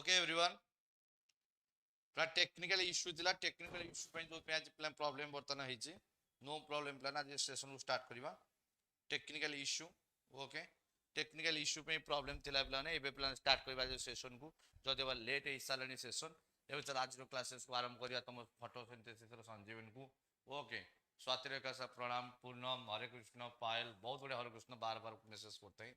Okay everyone पूरा technical issue थिला technical issue पे जो पेज प्लान प्रॉब्लम बर्तन होईची नो प्रॉब्लम प्लान आज सेशन स्टार्ट करबा technical issue okay technical issue पे प्रॉब्लम थिला प्लान एबे प्लान स्टार्ट करबा जे सेशन को जदि बा लेट हे सालनी सेशन एबे चल आज रो क्लासेस को आरंभ करिया तुम फोटोसिंथेसिस रो संजीवन को ओके स्वाति रेखा सा प्रणाम पूर्णम हरे कृष्ण पायल बहुत बड़े हरे कृष्ण बार बार मैसेज करते हैं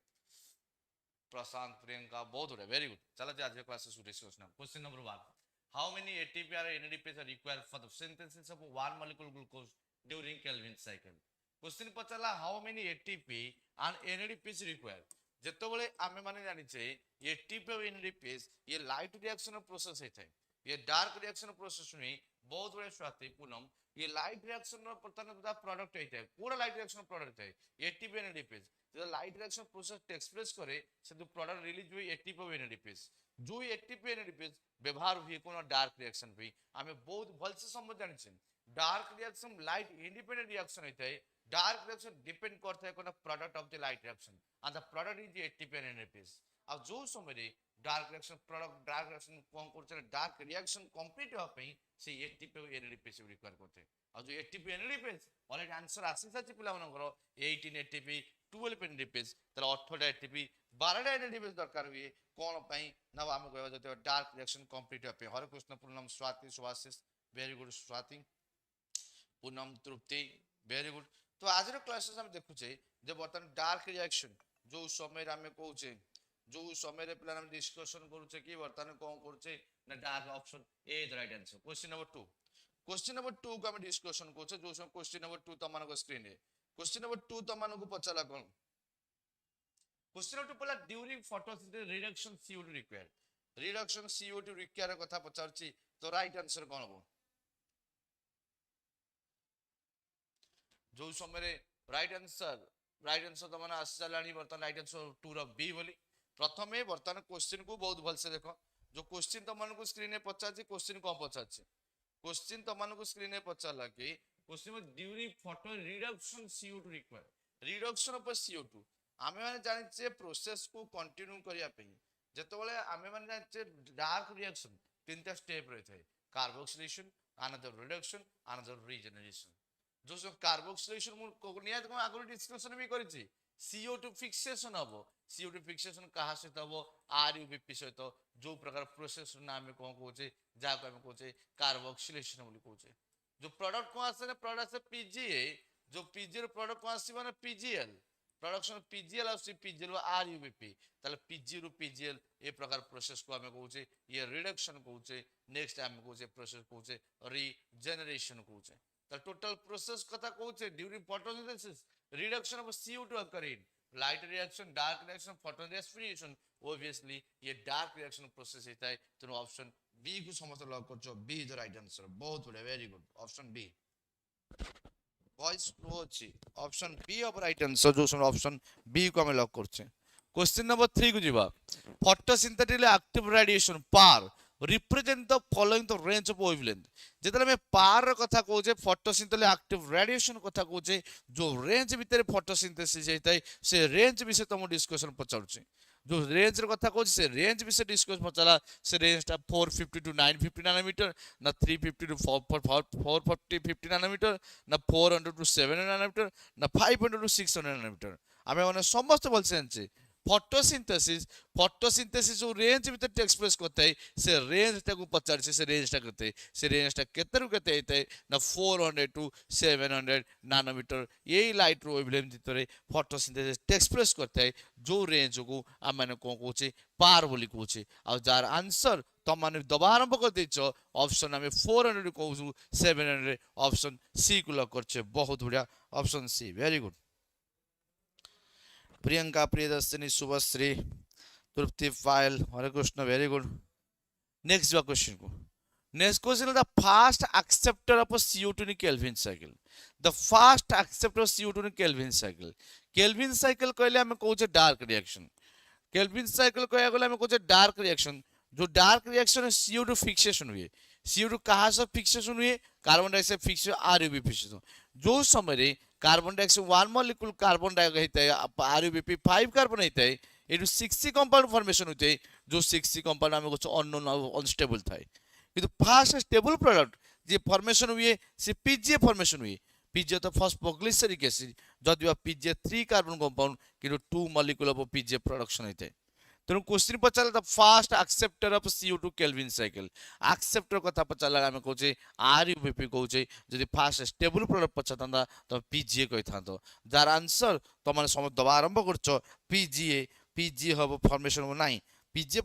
प्रशांत प्रियंका बहुत बड़े वेरी गुड चलो आज के क्लासेस को डिस्कस ना question number 1 how many ATP or NADPs are required for the synthesis of one molecule glucose during Calvin cycle question पचला how many ATP and NADPs required जेतबेले आमे माने जानि छे ATP और NADPs ये लाइट रिएक्शन प्रोसेस है थे ये डार्क रिएक्शन प्रोसेस नहीं बहुत बड़े स्वाति पूनम ये लाइट रिएक्शन प्रथम प्रोडक्ट है पूरा लाइट रिएक्शन प्रोडक्ट है ATP और NADPs जो light reaction process takes place करे से जो प्रोडक्ट रिलीज हुई ATP और NADPs जो ATP और NADPs व्यवहार हुई कोनो डार्क रिएक्शन पे हमें बहुत भल से समझ जानि छे dark reaction light independent reaction होता है डार्क रिएक्शन डिपेंड करता है कोनो product of the light reaction and the product is ATP और NADPs अब जो समय dark reaction product dark reaction कोन करते डार्क रिएक्शन कंप्लीट हो पे से ATP और NADPs रिक्वायर करते और जो ATP NADPs ऑलरेडी आंसर आसी साची पिला मनकर 18 ATP 12 NADPs तला 18 ATP 12 NADPs दरकार हुए कोन पई ना हम कहबा जते डार्क रिएक्शन कंप्लीट हो पे हरे कृष्ण पूर्णम स्वाति सुभाषिस वेरी गुड स्वाति पूनम तृप्ति वेरी गुड तो आज रो क्लासेस हम देखु छे जे बर्तन डार्क रिएक्शन जो समय रे हम कहू छे जो समय रे प्लान हम डिस्कशन करू छे कि बर्तन कोन करू छे ना dark option A is right answer question number 2 को हम डिस्कशन करू छे जो क्वेश्चन नंबर 2 तमन को स्क्रीन रे क्वेश्चन नंबर 2 तमन को पचला कोन क्वेश्चन नंबर 2 पला during photosynthesis reduction CO2 required reduction CO2 require कथा पचारची तो राइट आंसर कोन हो जो समय रे राइट आंसर तो माने आसी चलानी बर्तन राइट आंसर 2 रो बी बोली प्रथमे बर्तन क्वेश्चन को बहुत भल से देखो जो क्वेश्चन तो मन को स्क्रीन में पचारची क्वेश्चन को पचारची क्वेश्चन तो मन को स्क्रीन में पचारला कि क्वेश्चन में during photo reduction CO2 required reduction of CO2 आमे माने जानि छे प्रोसेस को कंटिन्यू करिया पे जेतबेले आमे माने जानि छे डार्क रिएक्शन तीनटा स्टेप रहते हैं carboxylation another reduction another regeneration जो कार्बोक्सिलेशन मु कोनिया को आगु डिस्कशन भी करिछि CO2 फिक्सेशन हबो CO2 फिक्सेशन कहा सहित हबो RUBP सहित जो प्रकार प्रोसेस नाम में कोन कहूचे जा को हम कहूचे कार्बोक्सिलेशन बोली कहूचे जो प्रोडक्ट को आसे ने प्रोडक्ट से PGA जो PGA प्रोडक्ट को आसी माने PGL प्रोडक्शन PGL और PGL RUBP ताले PG रु PGL ए प्रकार प्रोसेस को हम कहूचे ये रिडक्शन कहूचे नेक्स्ट हम कहूचे प्रोसेस कहूचे रीजनरेशन कहूचे तो टोटल प्रोसेस कथा कहूचे during photosynthesis reduction of CO2 occurring light reaction dark reaction photorespiration obviously ये डार्क रिएक्शन प्रोसेस होता है तो ऑप्शन बी को समस्त लॉक करछो B is the right answer बहुत बढ़िया वेरी गुड ऑप्शन बी वॉइस फ्लो अछि option B of right answer जो ऑप्शन बी को हम लॉक करछे क्वेश्चन नंबर 3 को जीवा photosynthetically active radiation PAR represent the following the range of wavelength जेतले में पार रो कथा कहूजे फोटोसिंथेटिकली एक्टिव रेडिएशन कथा कहूजे जो रेंज भीतर फोटोसिंथेसिस हेतै से रेंज विषय तुम डिस्कशन पचाउछि जो रेंज रो कथा कहूजे से रेंज विषय डिस्कस पचाला से रेंज ता 450 टू 950 नैनोमीटर ना 350 टू 440 50 नैनोमीटर ना 400 टू 700 नैनोमीटर ना 500 टू 600 नैनोमीटर आमे माने समस्त बोलछे जानछि फोटोसिंथेसिस जो रेंज भीतर एक्सप्रेस करते हैं से रेंज टा को पचार से रेंज टा करते से रेंज टा केते रु केते हेते ना 400 टू 700 नैनोमीटर यही लाइट रो वेवलेंथ भीतर फोटोसिंथेसिस एक्सप्रेस करते हैं जो रेंज को हम माने को कहूचे पार बोली कहूचे आ जार आंसर तो माने दबा आरंभ कर देछो ऑप्शन हमें 400 कहू 700 ऑप्शन सी को लॉक करछे बहुत बढ़िया option C very good Priyanka Priyadarshini Subhashree Tripti Payal Hare Krishna very good next question को next question the fast acceptor of CO2 in Calvin cycle the fast acceptor of CO2 in Calvin cycle कहले हम कहूचे डार्क रिएक्शन केल्विन साइकिल कहया गेले हम कहूचे डार्क रिएक्शन जो dark reaction CO2 fixation हुए CO2 कहाँ से फिक्सेशन हुए carbon dioxide fixation RUB fixation जो समय रे carbon dioxide 1 molecule carbon dioxide होता है RUBP 5 कार्बन होता है एटू 6 कंपाउंड फॉर्मेशन होते जो 6 कंपाउंड आम कुछ अननोन अनस्टेबल थाए किंतु फास्ट स्टेबल प्रोडक्ट जे फॉर्मेशन हुए से पीजीए फॉर्मेशन हुए पीजीए तो फॉस्फोग्लिसरिक एसिड जदि पीजीए 3 कार्बन कंपाउंड किंतु 2 मॉलिक्यूल ऑफ पीजीए प्रोडक्शन होते तेणु question Pachar the fast acceptor of CO2 Calvin cycle acceptor कथा पचारा आम कहे RUBP कहे जदि फास्ट स्टेबल प्रोडक्ट पचाता तो पीजीए कही था जार आंसर तुम मैंने समय दबा आरंभ कर पीजीए हम फॉर्मेशन हो ना पीजीए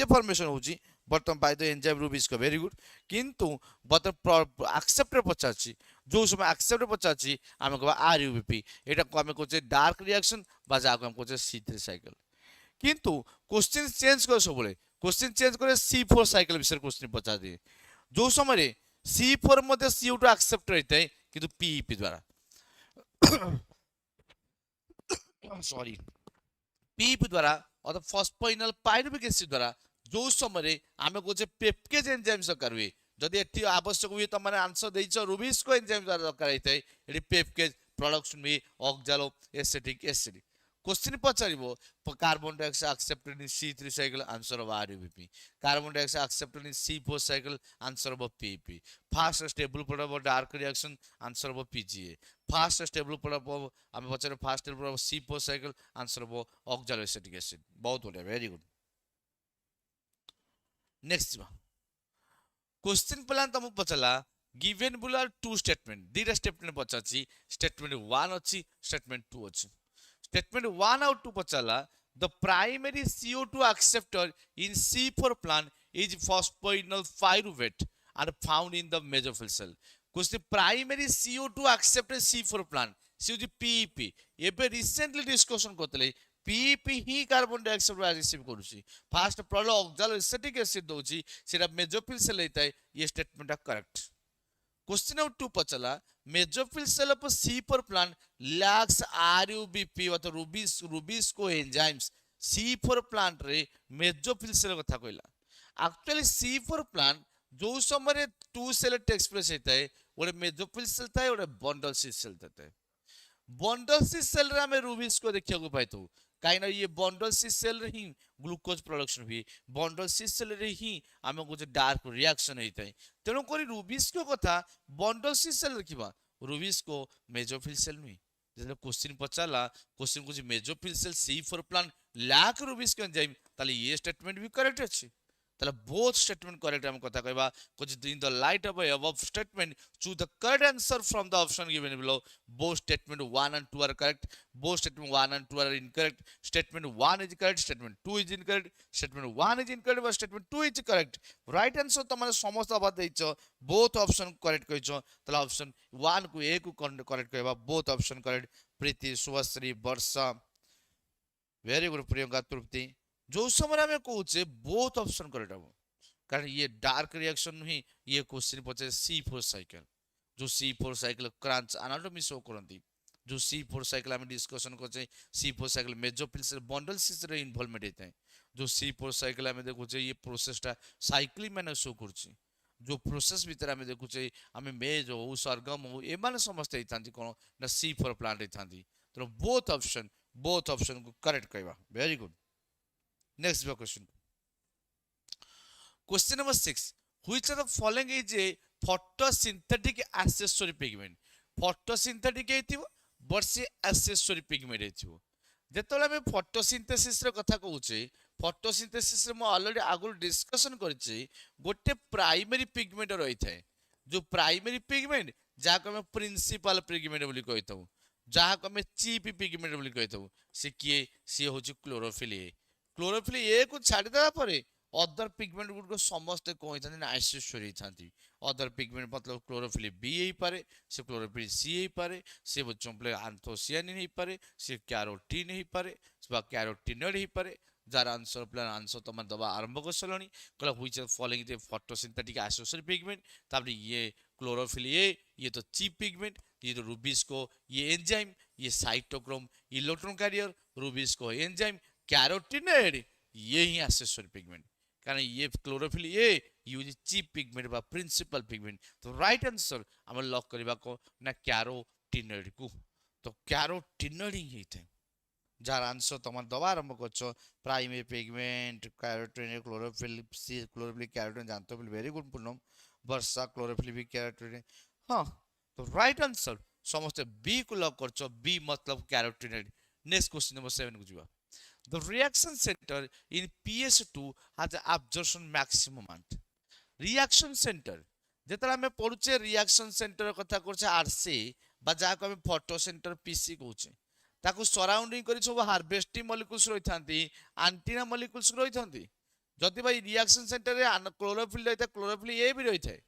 फॉर्मेशन होची बर्तमान बाय द एंजाइम रूबिस को वेरी गुड किंतु बर्तमान एक्सेप्टर पचार जो समय एक्सेप्टर पचार आम कह RUBP एटा को आम कहे डार्क रिएक्शन बा जहाँ आम कहे C3 साइकिल किंतु क्वेश्चन चेंज कर सब क्वेश्चन चेंज करे C4 साइकिल विषय क्वेश्चन पचार दिए जो समय C4 मध्य CO2 एक्सेप्टर होता है किंतु PEP द्वारा सॉरी PEP द्वारा अथवा फॉस्फोइनल पाइरुविक एसिड द्वारा जो समय आम कहे पेप्केज एंजाइम दरकार हुए जदि एटी आवश्यक हुए तुम मैंने आंसर देइछ रुबिस्को एंजाइम द्वारा दरकार होता है एटी पेप्केज प्रोडक्शन भी ऑक्सैलो एसिटिक एसिड क्वेश्चन पचारिबो carbon dioxide accepted in C3 cycle answer of RUBP carbon dioxide accepted in C4 cycle answer of PEP fast stable product of dark reaction answer of PGA fast stable product of हम पचारे fast stable product of C4 cycle answer of oxalo acetic acid बहुत बढ़िया very good next question प्लान तुमको पचला given बुलर two statement दीटा statement पचाची statement 1 अच्छी स्टेटमेंट 2 अच्छी स्टेटमेंट 1 और 2 पचला the primary CO2 acceptor in C4 plant is phosphoenol pyruvate and found in the mesophyll cell question primary CO2 acceptor C4 plant CO PEP एबे recently discussion करतले PEP ही कार्बन डाइऑक्साइड रिसीव करूची fast product oxalo acetic acid दोची सेटा mesophyll cell लेता है ये स्टेटमेंट करेक्ट क्वेश्चन नंबर 2 पचला mesophyll cell of C4 plant lacks RUBP अथवा रुबिस्को एंजाइम्स C4 प्लांट रे मेसोफिल सेल कथा कहला एक्चुअली C4 प्लांट जो समय 2 सेल एक्सप्रेस होता है गोटे मेसोफिल सेल था गोटे बंडल सेल था बंडल सेल रे हमें रुबिस्को देखिया को पाइतो कहीं ये बंडल सेल रे ही ग्लूकोज प्रोडक्शन हुए बंडल सेल रे ही आम कुछ डार्क रिएक्शन होता है तेणु कर रुबिस्को कथा बंडल सेल रखा रुबिस्को मेसोफिल सेल नुहे जो क्वेश्चन पचारा क्वेश्चन कुछ mesophyll cell C4 plant lack rubisco enzyme ताले ये स्टेटमेंट भी करेक्ट अच्छी ताले बोथ स्टेटमेंट करेक्ट हम कथा कहबा कुछ in the light of above statement choose the correct answer from the option given below both statement 1 and 2 are correct both statement 1 and 2 are incorrect statement 1 is correct statement 2 is incorrect statement 1 is incorrect but statement 2 is correct right answer त माने समस्त बात दैछ both option correct कहिछ ताले option 1 को ए को correct कहबा both option correct प्रीति शुभश्री वर्षा very good Priyanka तृप्ति जो समय आम कहे बोथ ऑप्शन करेक्ट हम कारण ये डार्क रिएक्शन नुहे ये क्वेश्चन पचारे C4 साइकिल जो C4 cycle crunch anatomy show करती जो C4 साइकिल आम डिस्कशन कर C4 cycle mesophyll cell bundle cell रे इन्वॉल्वमेंट होता है जो C4 साइकिल आम देखुचे ये प्रोसेसटा साइक्लिक मैंने शो कर जो प्रोसेस भितर आम देखुचे आम मेज हो सरगम हो एम समस्त कौन ना C4 प्लांट होता तेणु बोथ ऑप्शन को करेक्ट कहवा very good next question question number 6 which of the following is a photosynthetic accessory pigment photosynthetic हेतिबो बट एक्सेसरी पिगमेंट हेतिबो जेतले हम फोटोसिंथेसिस रे कथा कहूचे फोटोसिंथेसिस रे म ऑलरेडी आगु डिस्कशन करछि गोटे प्राइमरी पिगमेंट रही थाए जो प्राइमरी पिगमेंट जहाँ को हम प्रिंसिपल पिगमेंट बोली कहथौ जहाँ को हम चीफ पिगमेंट बोली कहथौ से किए सी होछि क्लोरोफिल ए को छाड़ी देला परे अदर पिगमेंट गुड समस्त कौन था आइसोस्फेरिक था अदर पिगमेंट मतलब क्लोरोफिल बी हो पारे से क्लोरोफिल सी हो पारे से चंपले आंथोसियानिन हो पारे से कैरोटीन हो पारे कैरोटीनॉइड हो पारे जार आंसर प्लान आंसर तुम दबा आरंभ कर सारे कहला which of following the photosynthetic associated pigment तापर ये क्लोरोफिल ये तो चीप पिगमेंट ये तो रुबिस्को ये एंजाइम ये cytochrome electron carrier Rubisco enzyme carotenoid ये ही एक्सेसरी पिगमेंट कारण ये क्लोरोफिल ये यूज चीप पिगमेंट बा प्रिंसिपल पिगमेंट तो राइट आंसर हम लॉक करबा को ना कैरोटीनॉइड को तो कैरोटीनॉइड ही होता है जार आंसर तुम दवा आरंभ कर primary pigment carotene chlorophyll C chlorophyll carotene जानते हो very good Poonam Varsha chlorophyll भी कैरोटीन हाँ तो राइट आंसर समस्त बी को लॉक कर बी मतलब कैरोटीन नेक्स्ट क्वेश्चन नंबर 7 को जीवा the reaction center in PS2 has an absorption maximum amount reaction center যেতବେଳେ ଆମେ ପଢୁଛେ reaction center କଥା କହୁଛେ RC বা ଯାହାକୁ ଆମେ photo center PC କହୁଛେ ତାକୁ ସରାଉଣ୍ଡିଂ କରି ସବୁ ହାର୍ଭେଷ୍ଟିଂ ମଲିକ୍ୟୁଲ୍ସ ରହିଥାନ୍ତି ଆଣ୍ଟିନା ମଲିକ୍ୟୁଲ୍ସ ରହିଥାନ୍ତି ଯଦି ଭାଇ ରିଆକ୍ସନ ସେଣ୍ଟରରେ କ୍ଲୋରୋଫିଲ୍ ରହିଥାଏ କ୍ଲୋରୋଫିଲ୍ ଏ ବି ରହିଥାଏ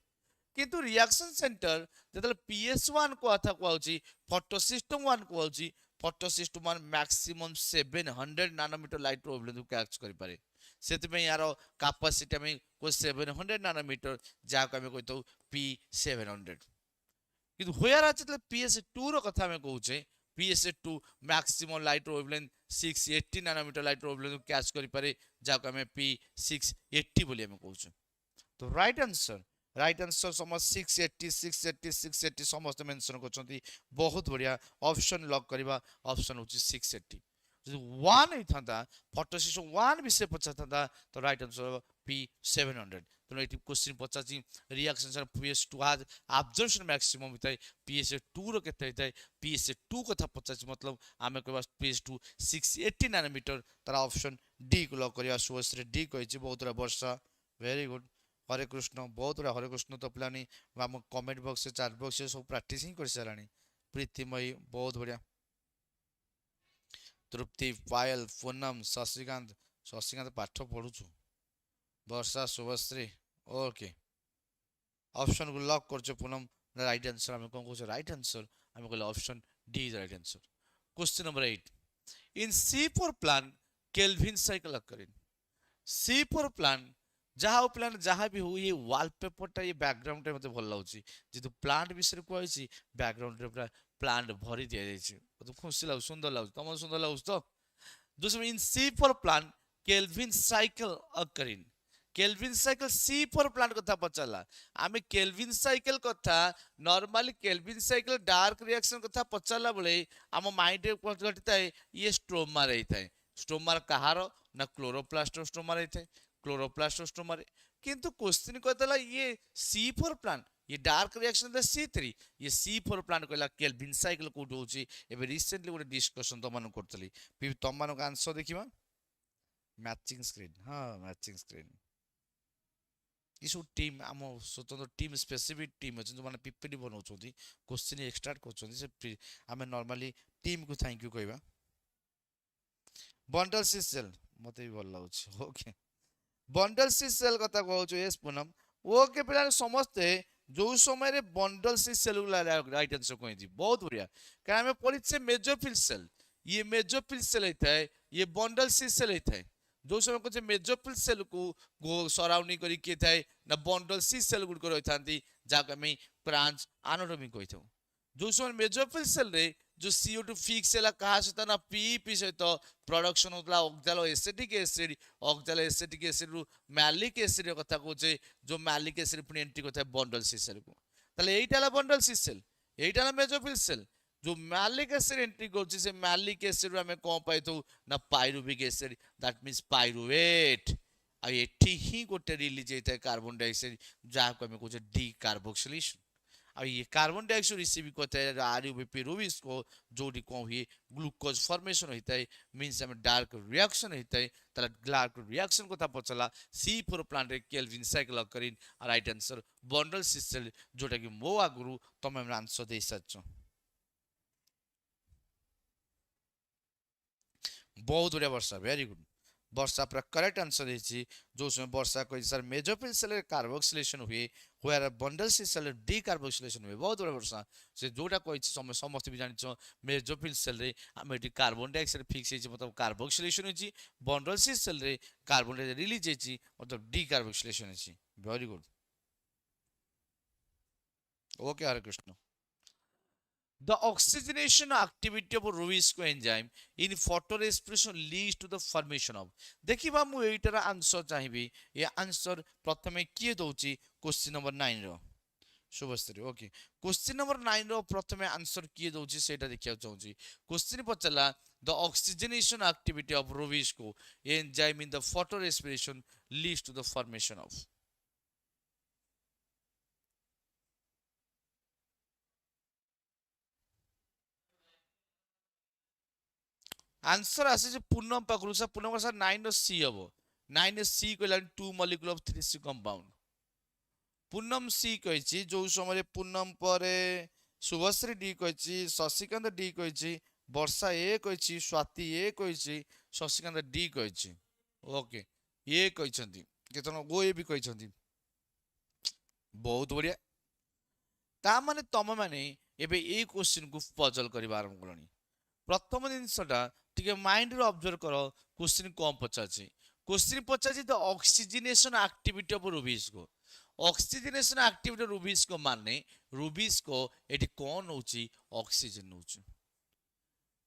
କିନ୍ତୁ ରିଆକ୍ସନ ସେଣ୍ଟର ଯେତେବେଳେ PS1 କଥା କୁହାଉଛି ଫଟୋ ସିଷ୍ଟମ 1 କୁହାଉଛି photosystem 1 maximum 700 nanometre light wavelength catch କରିପାରେ ସେଥିପାଇଁ यार कैपेसिटी ଆମେ 700 ନାନୋମିଟର ଯାହାକୁ ଆମେ କହିଥାଉ P700 କିନ୍ତୁ ହୋୟାର ଅଛି ଯେତେବେଳେ PS2 ର କଥା ଆମେ କହୁଛେ PS2 maximum light wavelength 680 nanometre light wavelength catch करि पारे जाको हमें P680 बोली हमें कहउछ तो राइट आंसर समस्त 680 समस्त मेंशन करछंती बहुत बढ़िया ऑप्शन लॉक करबा ऑप्शन होची 680 जो 1 ही था फोटो सिस्टम 1 विषय पछाता तो राइट आंसर P700 तो एटी क्वेश्चन पचाची reaction sir PS2 has absorption maximum होता है PS2 रो केते होता है PS2 कथा पचाची मतलब आमे कहबा PS2 680 नैनोमीटर तारा ऑप्शन डी को लॉक करिया सुवश्री डी कहिछि बहुत रा वर्षा वेरी गुड हरे कृष्ण बहुत रा हरे कृष्ण तो प्लानी हम कमेंट बॉक्स से चैट बॉक्स से सब प्रैक्टिसिंग कर सारानी प्रीतिमयी बहुत बढ़िया तृप्ति पायल पूनम शशिकांत पाठ पढ़ुछु वर्षा शुभश्री ओके ऑप्शन को लॉक कर पूनम राइट आंसर हमें कौन कह राइट आंसर हमें कहले option D is right answer question number 8 in C4 plan Calvin cycle occur in C4 plan जहाँ प्लान जहाँ भी हो ये वॉलपेपरटा ये बैकग्राउंड रे मते भल लाଗୁଛି जेतु प्लांट विषय को आइछि बैकग्राउंड रे पूरा प्लांट भरी दिया जाइछि तो खुशी लागु सुंदर लागु तमन सुंदर लागु तो दूसरा इन C4 प्लान केल्विन साइकिल अकर इन केल्विन साइकिल C4 प्लांट कथा पचाला आमे केल्विन साइकिल कथा normally Calvin cycle dark reaction कथा पचाला बळे आम माइंड रे घटिताय ये स्ट्रोमा रहिताय स्ट्रोमा कहार ना क्लोरोप्लास्ट स्ट्रोमा रहिताय क्लोरोप्लास्ट स्ट्रोमा रे किंतु क्वेश्चन कहतला ये C4 प्लांट ये डार्क रिएक्शन द C3 ये C4 प्लांट कहला केल्विन साइकिल कोड होची एबे रिसेंटली गोटे डिस्कशन त मानु करतली त मानु का आंसर देखिबा मैचिंग स्क्रीन हां मैचिंग स्क्रीन इस टीम आम स्वतंत्र टीम स्पेसिफिक टीम अच्छे जो मैंने पीपीटी बनाऊँ क्वेश्चन एक्सट्राक्ट कर आम नॉर्मली टीम को थैंक यू कहवा बंडल सी सेल मत भी भल लगे ओके बंडल सी सेल कथा कहूँ एस पूनम ओके पे समस्ते जो समय bundle sheath cell right answer कही बहुत बढ़िया क्या आम पढ़े मेजोफिल सेल ये मेजोफिल सेल होता है ये बंडल सी सेल होता है जो समय कुछ मेजोफिल सेल को सराउंडिंग करी किए थाए ना बंडल सी सेल गुड रही था जहाँ आम ब्रांच एनाटॉमी कही था जो समय मेजोफिल सेल रे जो CO2 फिक्स है कहा सहित ना PEP सहित प्रोडक्शन होता ऑक्सालो एसिटिक एसिड रु मैलिक एसिड कथा कहचे जो मैलिक एसिड पुणी एंट्री करता है बंडल सी सेल को ताले एटा बंडल सी सेल एटा मेजोफिल सेल जो मैलिक एसिड एंट्री करछि से मैलिक एसिड हमें कौन पाई तो ना pyruvic acid that means pyruvate आ एठी ही गोटे रिलीज होता है कार्बन डाइऑक्साइड जहाँ को हमें कहते डी कार्बोक्सिलेशन आ ये कार्बन डाइऑक्साइड रिसीव करता है आरयूबीपी रूबिस को जोटी कौन हुए ग्लूकोज फॉर्मेशन होता है मींस हमें डार्क रिएक्शन होता है ताला डार्क रिएक्शन को था पचला C4 प्लांट रे केल्विन साइकिल करिन राइट आंसर बंडल सिस्टम जोटा कि मो आगुरु तमे हम आंसर दे सच बहुत बढ़िया वर्षा वेरी गुड वर्षा पूरा करेक्ट आंसर है जो समय वर्षा कही सर मेजोफिल सेल कार्बोक्सिलेशन हुए हुए बंडल सेल डी कार्बोक्सिलेशन हुए बहुत बड़ा वर्षा से जोटा कही समस्त भी जान मेजोफिल सेल रे आम ये कार्बन डाइऑक्साइड फिक्स है मतलब कार्बोक्सिलेशन होती बंडल सेल रे कार्बन डाइऑक्साइड रिलीज होती मतलब डी कार्बोक्सिलेशन होती very good okay Hare Krishna The oxygenation activity of Lewis enzyme in photorespiration leads to the formation of देखिबा मु एटार आंसर चाहिबी ये आंसर प्रथमे किए दउची क्वेश्चन नंबर 9 रो शुभश्री ओके क्वेश्चन नंबर 9 रो प्रथमे आंसर किए दउची सेटा देखिया चाहूची क्वेश्चन पचला the oxygenation activity of rubisco enzyme in the photo respiration leads to the formation of answer आसे जे पूनम पाखरु सर पूनम सर 9 रो सी हबो 9 रो सी कहला 2 molecule of 3C compound Poonam C कहिछि जो समय पूनम परे शुभश्री डी कहिछि शशिकांत डी कहिछि वर्षा ए कहिछि स्वाति ए कहिछि शशिकांत डी कहिछि ओके ये कहिछंती केतन ओ ए भी कहिछंती बहुत बढ़िया ता माने तम माने एबे ए क्वेश्चन को पजल करबा आरंभ करनी प्रथम जिनसटा टिके माइंड रे ऑब्जर्व करो क्वेश्चन कौन पचाछि क्वेश्चन पचाछि the oxygenation activity of rubisco oxygenation activity रूबीज को माने रूबीज को एटी कौन होची ऑक्सीजन होची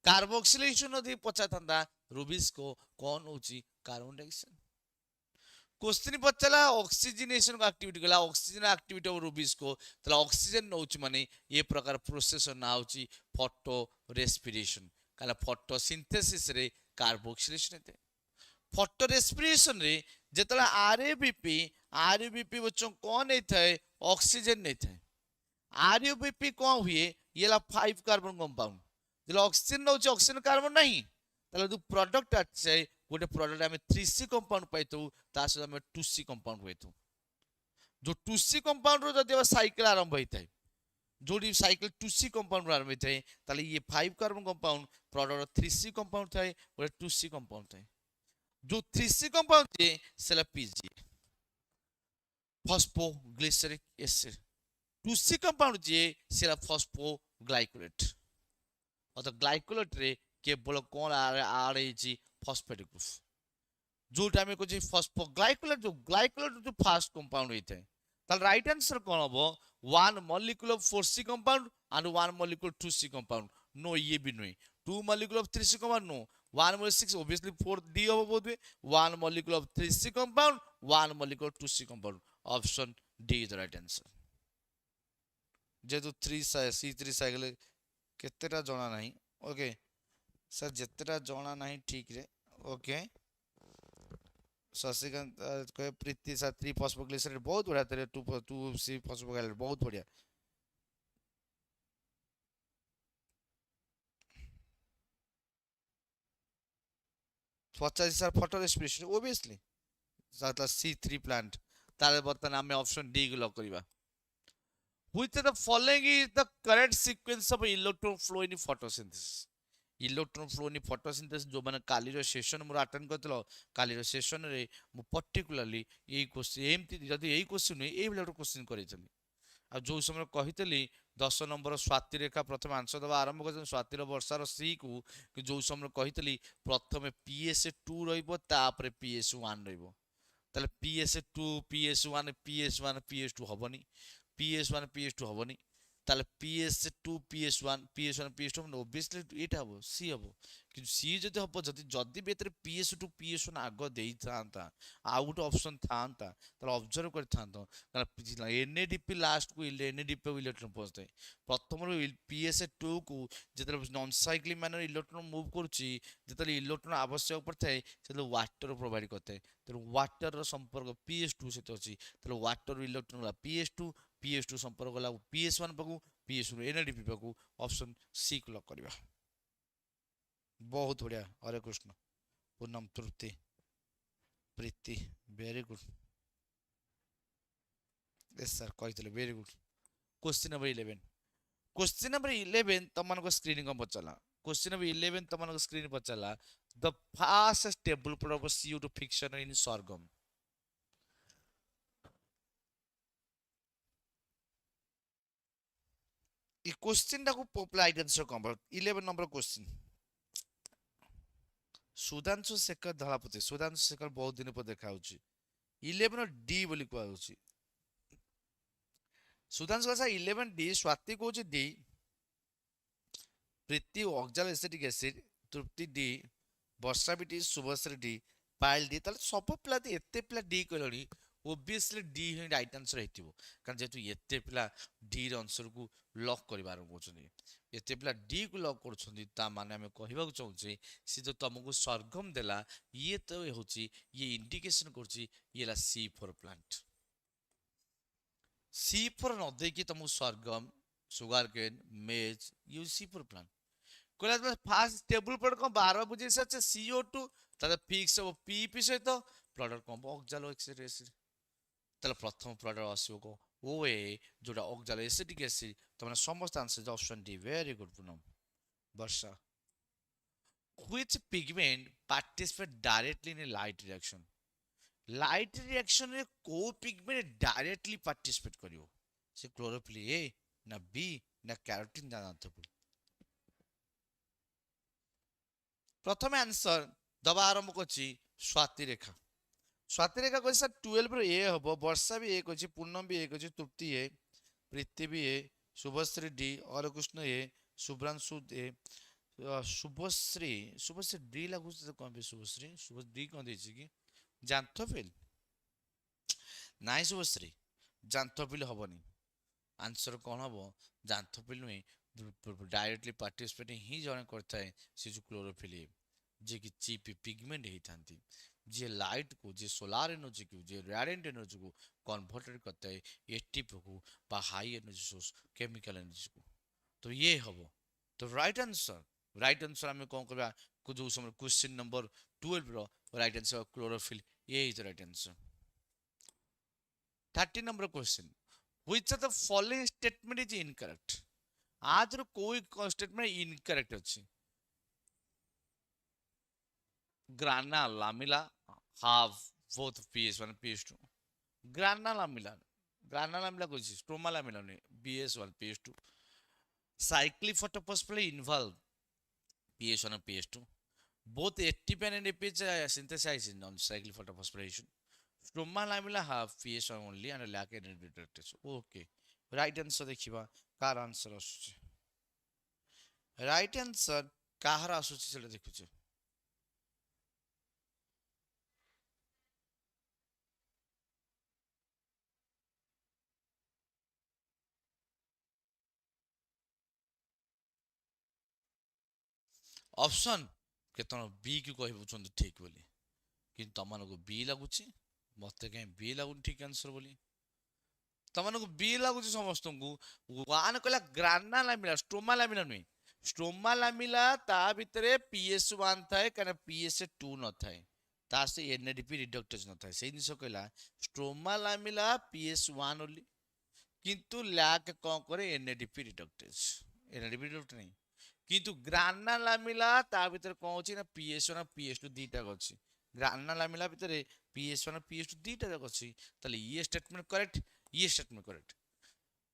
कार्बोक्सिलेशन नदी पचा थांदा रूबीज को कौन होची कार्बन डाइऑक्साइड क्वेश्चन पचला ऑक्सीजनेशन को एक्टिविटी गला ऑक्सीजन एक्टिविटी ऑफ रूबीज को तला ऑक्सीजन नौची माने ये प्रकार प्रोसेस ना होची फोटो रेस्पिरेशन काला फोटोसिंथेसिस रे कार्बोक्सिलेशन हेते फोटो रेस्पिरेशन रे जेतला आरयूबीपी बच्चों कौन नहीं थे ऑक्सीजन नहीं थे आरयूबीपी कौन हुए ये ला 5 कार्बन कंपाउंड जब ऑक्सीजन नौची ऑक्सीजन कार्बन नहीं ताले जो प्रोडक्ट आछे गोटे प्रोडक्ट हमें 3C कंपाउंड पाइतु ता सहित हमें 2C कंपाउंड होइतु जो 2C कंपाउंड रो जदि साइकिल आरंभ होइतै जोड़ी साइकिल 2C कंपाउंड आरंभ होइतै ताले ये 5 carbon compound product 3C compound थाए गोटे 2C कंपाउंड थाए जो 3C कंपाउंड है सेला PG phosphoglyceric acid 2C compound जे सेला फॉस्फोग्लाइकोलेट और तो ग्लाइकोलेट रे केवल कौन आर जी फॉस्फेटिक ग्रुप जोटा में कुछ फॉस्फोग्लाइकोलेट जो ग्लाइकोलेट जो फास्ट कंपाउंड होता है ताल राइट आंसर कौन हबो 1 molecule of 4C compound and 1 molecule 2C compound no ये भी नहीं 2 molecule of 3C compound no 1 mole 6 obviously 4D होबो बोध में 1 molecule of 3C compound 1 molecule of 2C compound option D is the right answer जेतु 3 C3 cycle केतेटा जणा नाही ओके सर जेतेटा जणा नाही ठीक रे ओके शशिकांत कहे प्रीति सर 3 फॉस्फोग्लिसराइड बहुत बढ़िया तेरे 2C फॉस्फोग्लिसराइड बहुत बढ़िया पचास sir photo respiration obviously C3 plant ताले बर्तन आमे ऑप्शन डी को लॉक करिबा which of the following is the correct sequence of electron flow in photosynthesis electron flow in photosynthesis जो माने काली रो सेशन मोर अटेंड करतलो काली रो सेशन रे मु पर्टिकुलरली एई क्वेश्चन एमती जदी एई क्वेश्चन एई बेला क्वेश्चन करितली आ जो समय कहितली 10 नंबर स्वाति रेखा प्रथम आंसर दबा आरंभ कर स्वाति रो वर्षा रो सी को कि जो समय कहितली प्रथमे PS2 रहइबो तापर PS1 रहइबो ताले PS2 PS1 PS1 PS2 हबनी PS1 PS2 हबनी ताले PS2 PS1 PS1 PS2 obviously एटा हबो सी हबो कि सी जदी हबो जदी बेतरे PS2 PS1 आगो देई थांता आ गुटे ऑप्शन थांता ताले ऑब्जर्व कर थांतो कारण NADP लास्ट को NADP इलेक्ट्रॉन पहुंचते प्रथम रो PS2 को जेतरे non cyclic manner electron move करूची जेतरे इलेक्ट्रॉन आवश्यक पड़थाय सेतले वाटर प्रोवाइड करते तेरो वाटर रो संपर्क PS2 सहित अछि तेरो वाटर इलेक्ट्रॉन PS2 संपर्क गला PS1 पाकू PS2 NADP पाकू ऑप्शन सी को लॉक करबा बहुत बढ़िया Hare Krishna Poonam Tripti Preeti very good yes sir कहितले very good question number 11 question number 11 तमन को स्क्रीनिंग को पचला क्वेश्चन नंबर 11 तमन को स्क्रीन पचला the fastest developer of CO2 fixation in sorghum ई क्वेश्चन टाको popular answer come 11 number question Sudhanshu Shekhar धलापति सुधांशु शेखर बहुत दिन पर देखा होची 11 डी बोली को होची सुधांशु का 11 डी स्वाति को होची डी प्रीति ऑक्सैल एसिटिक एसिड तृप्ति डी वर्षा भी डी शुभश्री डी पायल डी ताले सब पिला एते पिला डी कहलनी ओबियसली डी ही राइट आंसर हेतिबो कारण जेतु एते पिला डी र आंसर को लॉक करिबार होचनी एते पिला डी को लॉक करछंदी ता माने हमें कहबा चाहूचे से जो तुमको सरगम देला ये तो होची ये इंडिकेशन करची ये ला सी फॉर प्लांट सी फॉर न देकी तुमको सरगम सुगर केन मेज यू सी फॉर प्लांट कहला फास्ट टेबल पर को 12 बुझे सच CO2 তাহলে ফিক্স হবো পিপি সহিত প্রডাক্ট কম অক্সালো এক্সিড তাহলে প্রথম প্রডাক্ট আসিব কো ওএ যেটা অক্সালো এসিটিক অ্যাসিড তার সমস্ত answer option D very good Poonam Varsha which pigment participate directly in a light reaction রে কো পিগমেন্ট ডাইরেক্টলি পার্টিসিপেট করিব সে ক্লোরোফিল এ না বি না ক্যারোটিন জানতে হবে প্রথমে আনসার দবা আরম্ভ করছি স্বাতি রেখা স্বাতি রেখা কইছে স্যার 12 রে এ হবো বর্ষা বি এ কইছে পূর্ণম বি এ কইছে তৃপ্তি এ প্রীতি B A Subhashree D অরকৃষ্ণ A Subhrangshu A Subhashree Subhashree D লাগুছে তো কম শুভশ্রী শুভশ্রী ডি কোন দিয়েছি কি জান্থোফিল নাই শুভশ্রী জান্থোফিল হবনি आंसर कौन हम जांथोफिल नुहे डायरेक्टली पार्टिसिपेटिंग ही जने करता है से जो क्लोरोफिल जे कि चीप पिगमेंट ही थांती जे लाइट को जे सोलार एनर्जी को जे रेडिएंट एनर्जी को कन्वर्टेड करता है एटीपी को बा high energy source chemical energy को तो ये हम तो राइट आंसर हमें कौन करबा को जो समय question number 12 row right answer chlorophyll ये is right answer 30 number question which of the following statement is incorrect आज रो कोई स्टेटमेंट इनकरेक्ट अछि grana lamellae have both PS1 PS2 grana lamellae कोछि स्ट्रोमा लामिला ने BS1 PS2 cyclic photophospholipid involve PS1 and PS2 both ATP and ADP synthesized in non-cyclic photosphorylation Stroma lamella have PS1 only and lack energy detectors. Okay. Right answer देखिबा car answer आसुचे right answer काहर आसुचे सेटा देखुचे option Ketan B की कहि बुचंद ठीक बोली किंतु तमनको B लागुची मते कहीं बी लागुन ठीक आंसर बोली तमनको बी लागुची समस्तଙ୍କୁ वन कहला ग्राना लामिला स्ट्रोमा लामिला नुई स्ट्रोमा लामिला ता भितरे PS1 थाए कने PS2 न थाए ता से NADP रिडक्टेज न थाए सेइ निस कहला स्ट्रोमा लामिला PS1 ओली किंतु लैक कोन करे NADP रिडक्टेज NADP रिडक्ट नहीं किंतु ग्राना लामिला ता भितरे कोन होची ना PS1 PS2 दीटा अछि ग्राना लामिला भितरे PS1 PS2 दीटा जक अछि ताले ये स्टेटमेंट करेक्ट ये स्टेटमेंट करेक्ट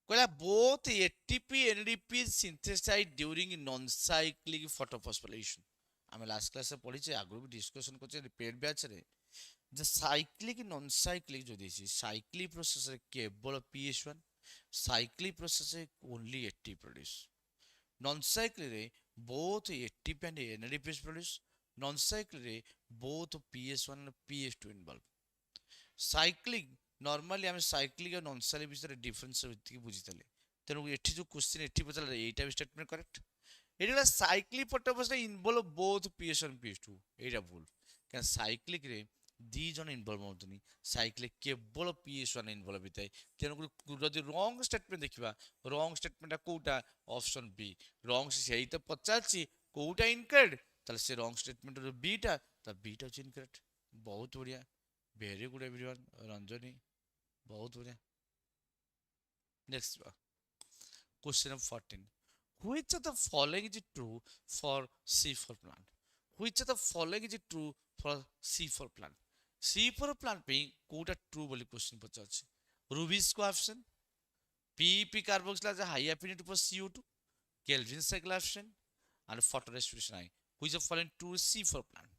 कहला both ATP NADP synthesized during non-cyclic photosphorylation आमे लास्ट क्लास में पढ़ी आगु भी डिस्कशन करछे पेड बैच रे जे साइक्लिक नॉन साइक्लिक जो देछि साइक्लिक प्रोसेस रे केवल PS1 साइक्लिक प्रोसेस रे only ATP produce non cyclic रे both ATP and NADP is produced non-cyclic रे both PS1 and PS2 involved cyclic normally आम cyclic और non cyclic विषय डिफरेंस बुझीते तेणु ये जो क्वेश्चन ये पचार यहीटा भी स्टेटमेंट करेक्ट ये cyclic फोटोबस इनवॉल्व बोथ PS1 PS2 एटा भूल क्या cyclic रे दी जन इनवॉल्व होतनी cyclic केवल PS1 इनवॉल्व होता है तेणु जदि रॉन्ग स्टेटमेंट देखिबा रॉन्ग स्टेटमेंट कोटा ऑप्शन बी रॉन्ग से यही तो पचारछि कोटा इनकरेक्ट ताले से रॉन्ग स्टेटमेंट रो बीटा ता बीटा इज इनकरेक्ट बहुत बढ़िया वेरी गुड एवरीवन रंजनी बहुत बढ़िया next question number 14 which of the following is true for C for plant which of the following is true for C for plant C for plant पे कोटा true बोली question पचारछि rubisco coefficient PP carboxylase high affinity for CO2 Calvin cycle option and photo respiration I which of following true C for plant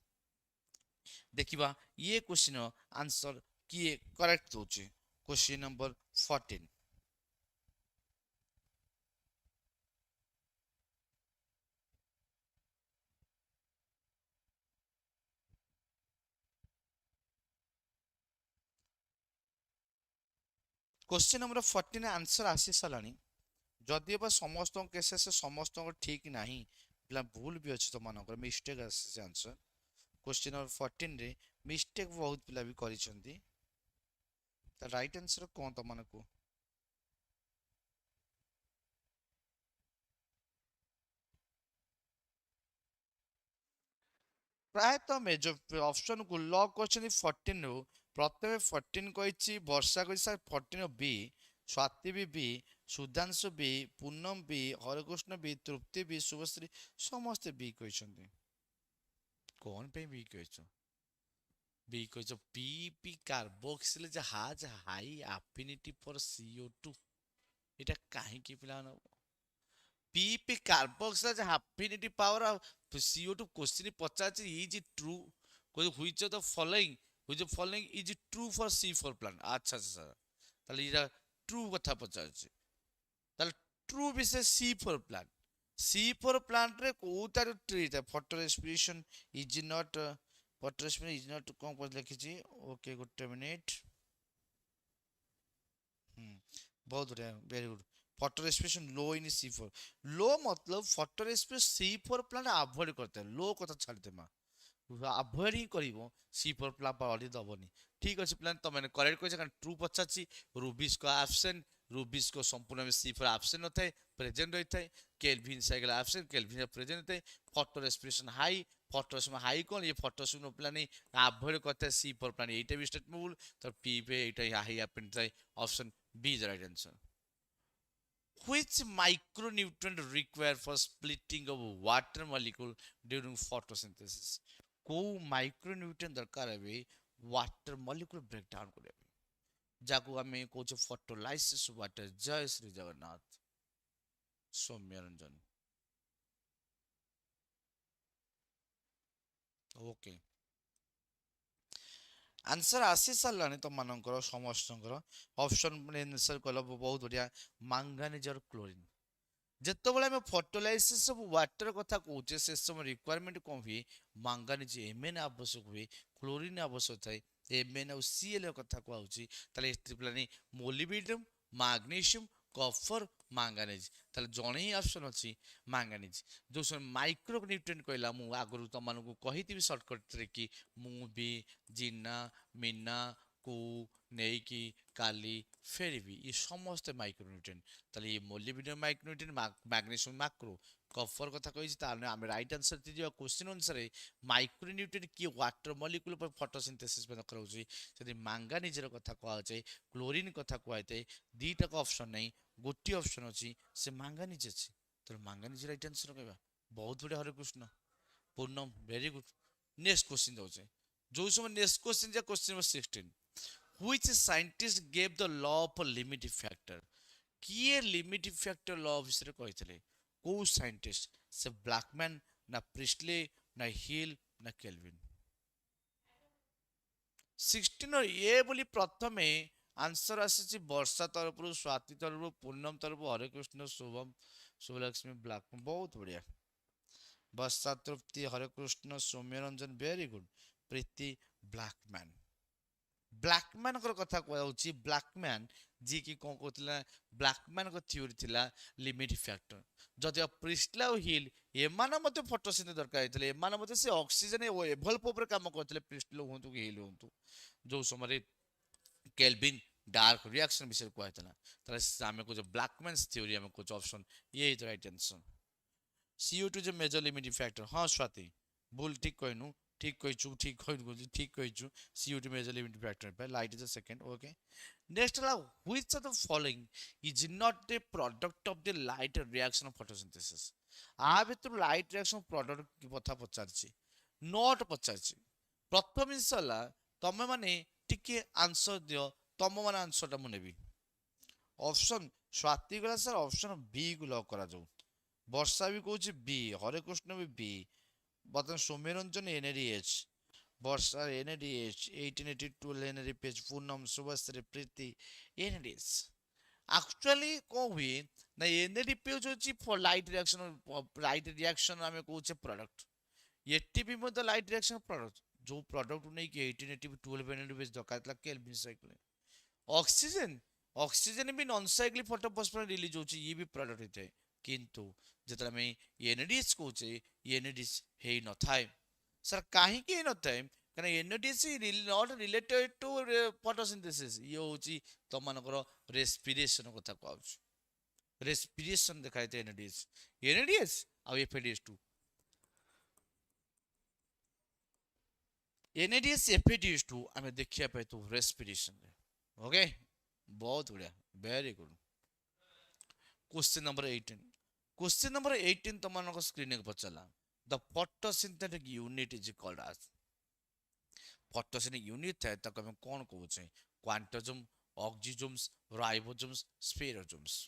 देखिबा ये question answer किए correct होचे question number 14 question number 14 answer आसी सारानी जदि बा समस्त cases समस्त ठीक नाही पिला भूल भी अछि तो मानकर मिस्टेक आसी आंसर क्वेश्चन नंबर 14 रे मिस्टेक बहुत पिला भी करिसंती त राइट आंसर कोन त मानको प्राय तो मेजर ऑप्शन को लॉक क्वेश्चन 14 रो प्रथमे 14 कहिछि वर्षा कहि sir 14 B Swati B Sudhanshu B Poonam B Harekrishna B Tripti B Shubhashree समस्त बी कहिसंती कौन पे बी कहिछ because of PP carboxylase has high affinity for CO2 এটা কাহিଁକି ପିଲାମାନେ PP carboxylase affinity power of CO2 question ପଚାରିଛି is it true which of the following is it true for C4 plant ଆଚ୍ଛା ଆଚ୍ଛା ତାହେଲେ ଏଇଟା true କଥା ପଚାରିଛି ତାହେଲେ true ବିଷୟ C4 plant C4 plant ରେ କୋଉଟାର tree photo respiration is not ପଟ୍ରେସମି ଇଜ ନଟ୍ କଣ ପଢି ଲେଖିଛି ଓକେ ଗୋଟେ ମିନିଟ୍ बहुत बढ़िया very good photo respiration low in C4 low मतलब photo respiration C4 plant avoid करते हैं लो कथा छाड़ते मां अवॉइड ही करिवो C4 प्लांट पर ऑलरेडी दबनी ठीक अछि प्लान तो मैंने करेक्ट कहिछ कारण ट्रू पचाछि रूबिस को एब्सेंट रूबिस को संपूर्ण में C4 एब्सेंट होता है प्रेजेंट रहता है Calvin cycle absent kelvin present होता है फॉटर रेस्पिरेशन हाई फॉटोस में हाई कौन ये फॉटोस में प्लान अवॉइड करते हैं C4 प्लान एटा भी स्टेटमेंट बोल तो P पे एटा हाई एपेंड है option B is the right answer. Which micronutrient required for splitting of water molecule during photosynthesis? କୋଉ ମାଇକ୍ରୋନ୍ୟୁଟ୍ରିଏଣ୍ଟ ଦରକାର ଏବେ ୱାଟର ମଲିକ୍ୟୁଲ ବ୍ରେକ୍ ଡାଉନ୍ କରିବା ପାଇଁ ଯାହାକୁ ଆମେ କହୁଛେ ଫଟୋଲାଇସିସ୍ ୱାଟର ଜୟ ଶ୍ରୀ ଜଗନ୍ନାଥ ସୌମ୍ୟ ରଞ୍ଜନ ଓକେ आंसर आसी सारानी तुम मानकर समस्त ऑप्शन आंसर कल बहुत बढ़िया मांगानिज और क्लोरीन जितेबाला आम फर्टिलाइजेसन ऑफ वाटर कथा कहे से समय रिक्वायरमेंट कौन हुए मांगानिज एमएन आवश्यक हुए क्लोरीन आवश्यक थाए एमएन और सीएल कथा कहूँ मोलिब्डेनम मैग्नीशियम कफर मांगानिज ताले जड़े ही ऑप्शन अच्छी मांगानिज जो समय माइक्रो न्यूट्रिएंट कहला मु आगु तुमको कही सर्टकट कि मुझे जिना मीना को नहीं कि काली फेरबी ये समस्त माइक्रोन्यूट्रिएंट ताले ये मोलिब्डेनम माइक्रोन्यूट्रिएंट मैग्नीशियम मैक्रो कफर कथा कही आम राइट आंसर दिया क्वेश्चन अनुसार माइक्रोन्यूट्रिएंट कि वाटर मॉलिक्यूल पर फोटोसिंथेसिस पे कराउछि सेति मांगानिज कथा कहए क्लोरीन कथा कहए दीटा ऑप्शन नहीं गोटी ऑप्शन अच्छी से मांगानिज अच्छी तो मांगानिज राइट आंसर कहबा बहुत बढ़िया Hare Krishna Purnam very good next question दउछे जो समय नेक्स्ट क्वेश्चन जा question number 16 which scientist gave the law of limiting factor किए लिमिटिंग फैक्टर लॉ विषय कही को साइंटिस्ट से ब्लैकमैन ना प्रिस्टले ना हिल ना केल्विन 16 और ये बोली प्रथमे आंसर आसी वर्षा तरफ स्वाति तरफ पूर्णम तरफ हरेकृष्ण शुभम शुभलक्ष्मी ब्लैकमैन बहुत बढ़िया वर्षा तृप्ति हरेकृष्ण सौम्य रंजन वेरी गुड प्रीति ब्लैकमैन ब्लैकमैन कथा कहूँ ब्लैकमैन जी की कौन कहते ब्लैकमैन को थ्योरी थिला लिमिट फैक्टर जदि प्रिस्टला और हिल एमान मते फोटोसिंथेसिस दरकार होइतले एमान मते से ऑक्सीजन एवलप ऊपर काम करथिले प्रिस्टला होंतु कि हिल होंतु जो समय केल्विन डार्क रिएक्शन विषय कहला ताले आमे को जो ब्लैकमैन थ्योरी आमे को ऑप्शन ये इज राइट आंसर CO2 जो मेजर लिमिटिंग फैक्टर हां स्वाति भूल ठीक कहनु ठीक कहिछु ठीक कहनु ठीक कहिछु CO2 मेजर लिमिटिंग फैक्टर पे light is the second okay next ला which of the following is not the product of the light reaction of photosynthesis आ भितर लाइट रिएक्शन प्रोडक्ट की कथा पचारछि नॉट पचारछि प्रथम इंशाल्लाह तमे माने टिके आंसर दियो तम माने आंसर ता मु नेबी ऑप्शन स्वाति गला सर ऑप्शन बी को लॉक करा जाऊ वर्षा भी कहूँ बी हरेकृष्ण भी बी बर्तमान सौम्यरंजन NADH वर्षा NADH 1882 NADH पूनम शुभश्री प्रीति NADH एक्चुअली कौन हुए ना NADH होची फॉर लाइट रिएक्शन आमे कहूँ प्रोडक्ट ATP मतलब लाइट रिएक्शन प्रोडक्ट जो प्रोडक्ट नहीं कि 1882 NADH दरकार था केल्विन साइकिल ऑक्सीजन ऑक्सीजन भी नॉन साइक्लिक फोटोफॉस्फोरस रिलीज होची ये भी प्रोडक्ट होते किंतु जेतला में एनएडीएस कोचे एनएडीएस हे न थाए सर काहे के न थाए कारण NADH not related to photosynthesis ये होची तो मानकर रेस्पिरेशन कथा कहउछ रेस्पिरेशन देखाइते एनएडीएस आ एफएडीएस2 एनएडीएस एफएडीएस2 हमें देखिया पाए तो रेस्पिरेशन ओके बहुत बढ़िया very good question number 18 question number 18 तुम स्क्रीन को पचला the photosynthetic unit is called as photosynthetic unit है तक हम कौन कहउछे quantosome oxysomes ribosomes spherosomes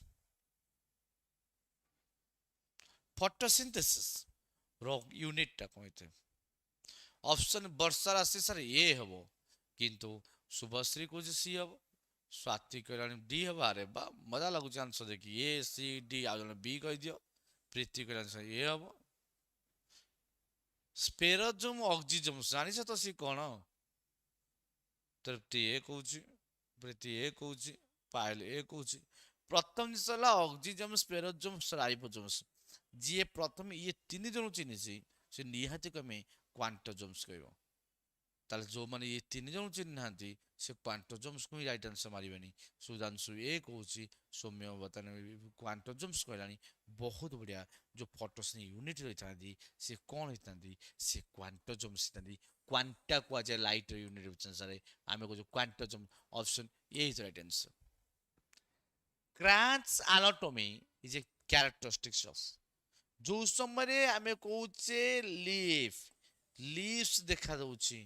photosynthesis रो यूनिट टा कहते ऑप्शन वर्षा राशि सर ए हबो किंतु शुभश्री को सी हबो स्वाति कहलानी डी हबो अरे बा मजा लगुच आंसर देखि ए सी डी आ जने बी कह दियो प्रीति कहलानी सर ए हबो स्पेरोजोम ऑक्सीजोम जानि छ तो सी कोन तृप्ति ए कहउची प्रीति ए कहउची पायल ए कहउची प्रथम जिस ऑक्सीजोम स्पेरोजोम राइबोसोम्स जी प्रथम ये तीन जन चिन्हिଛି से निहाती कमे क्वांटोजोम्स कहबो ताले जो माने ये तीन जन चिन्ह नांती से क्वांटोजोम्स को ही राइट आंसर मारिबेनी सुधांशु ए कहउची सौम्य बतन क्वांटोजोम्स कहलानी बहुत बढ़िया जो फोटोसिन यूनिट रहितांती से कोन रहितांती से क्वांटोजोम्स रहितांती क्वांटा को जे लाइट यूनिट आंसर आमे को जो quantasome option A is right answer Kranz anatomy is a characteristics of जो समय आमे कहूचे लीफ लीव्स देखा जाउची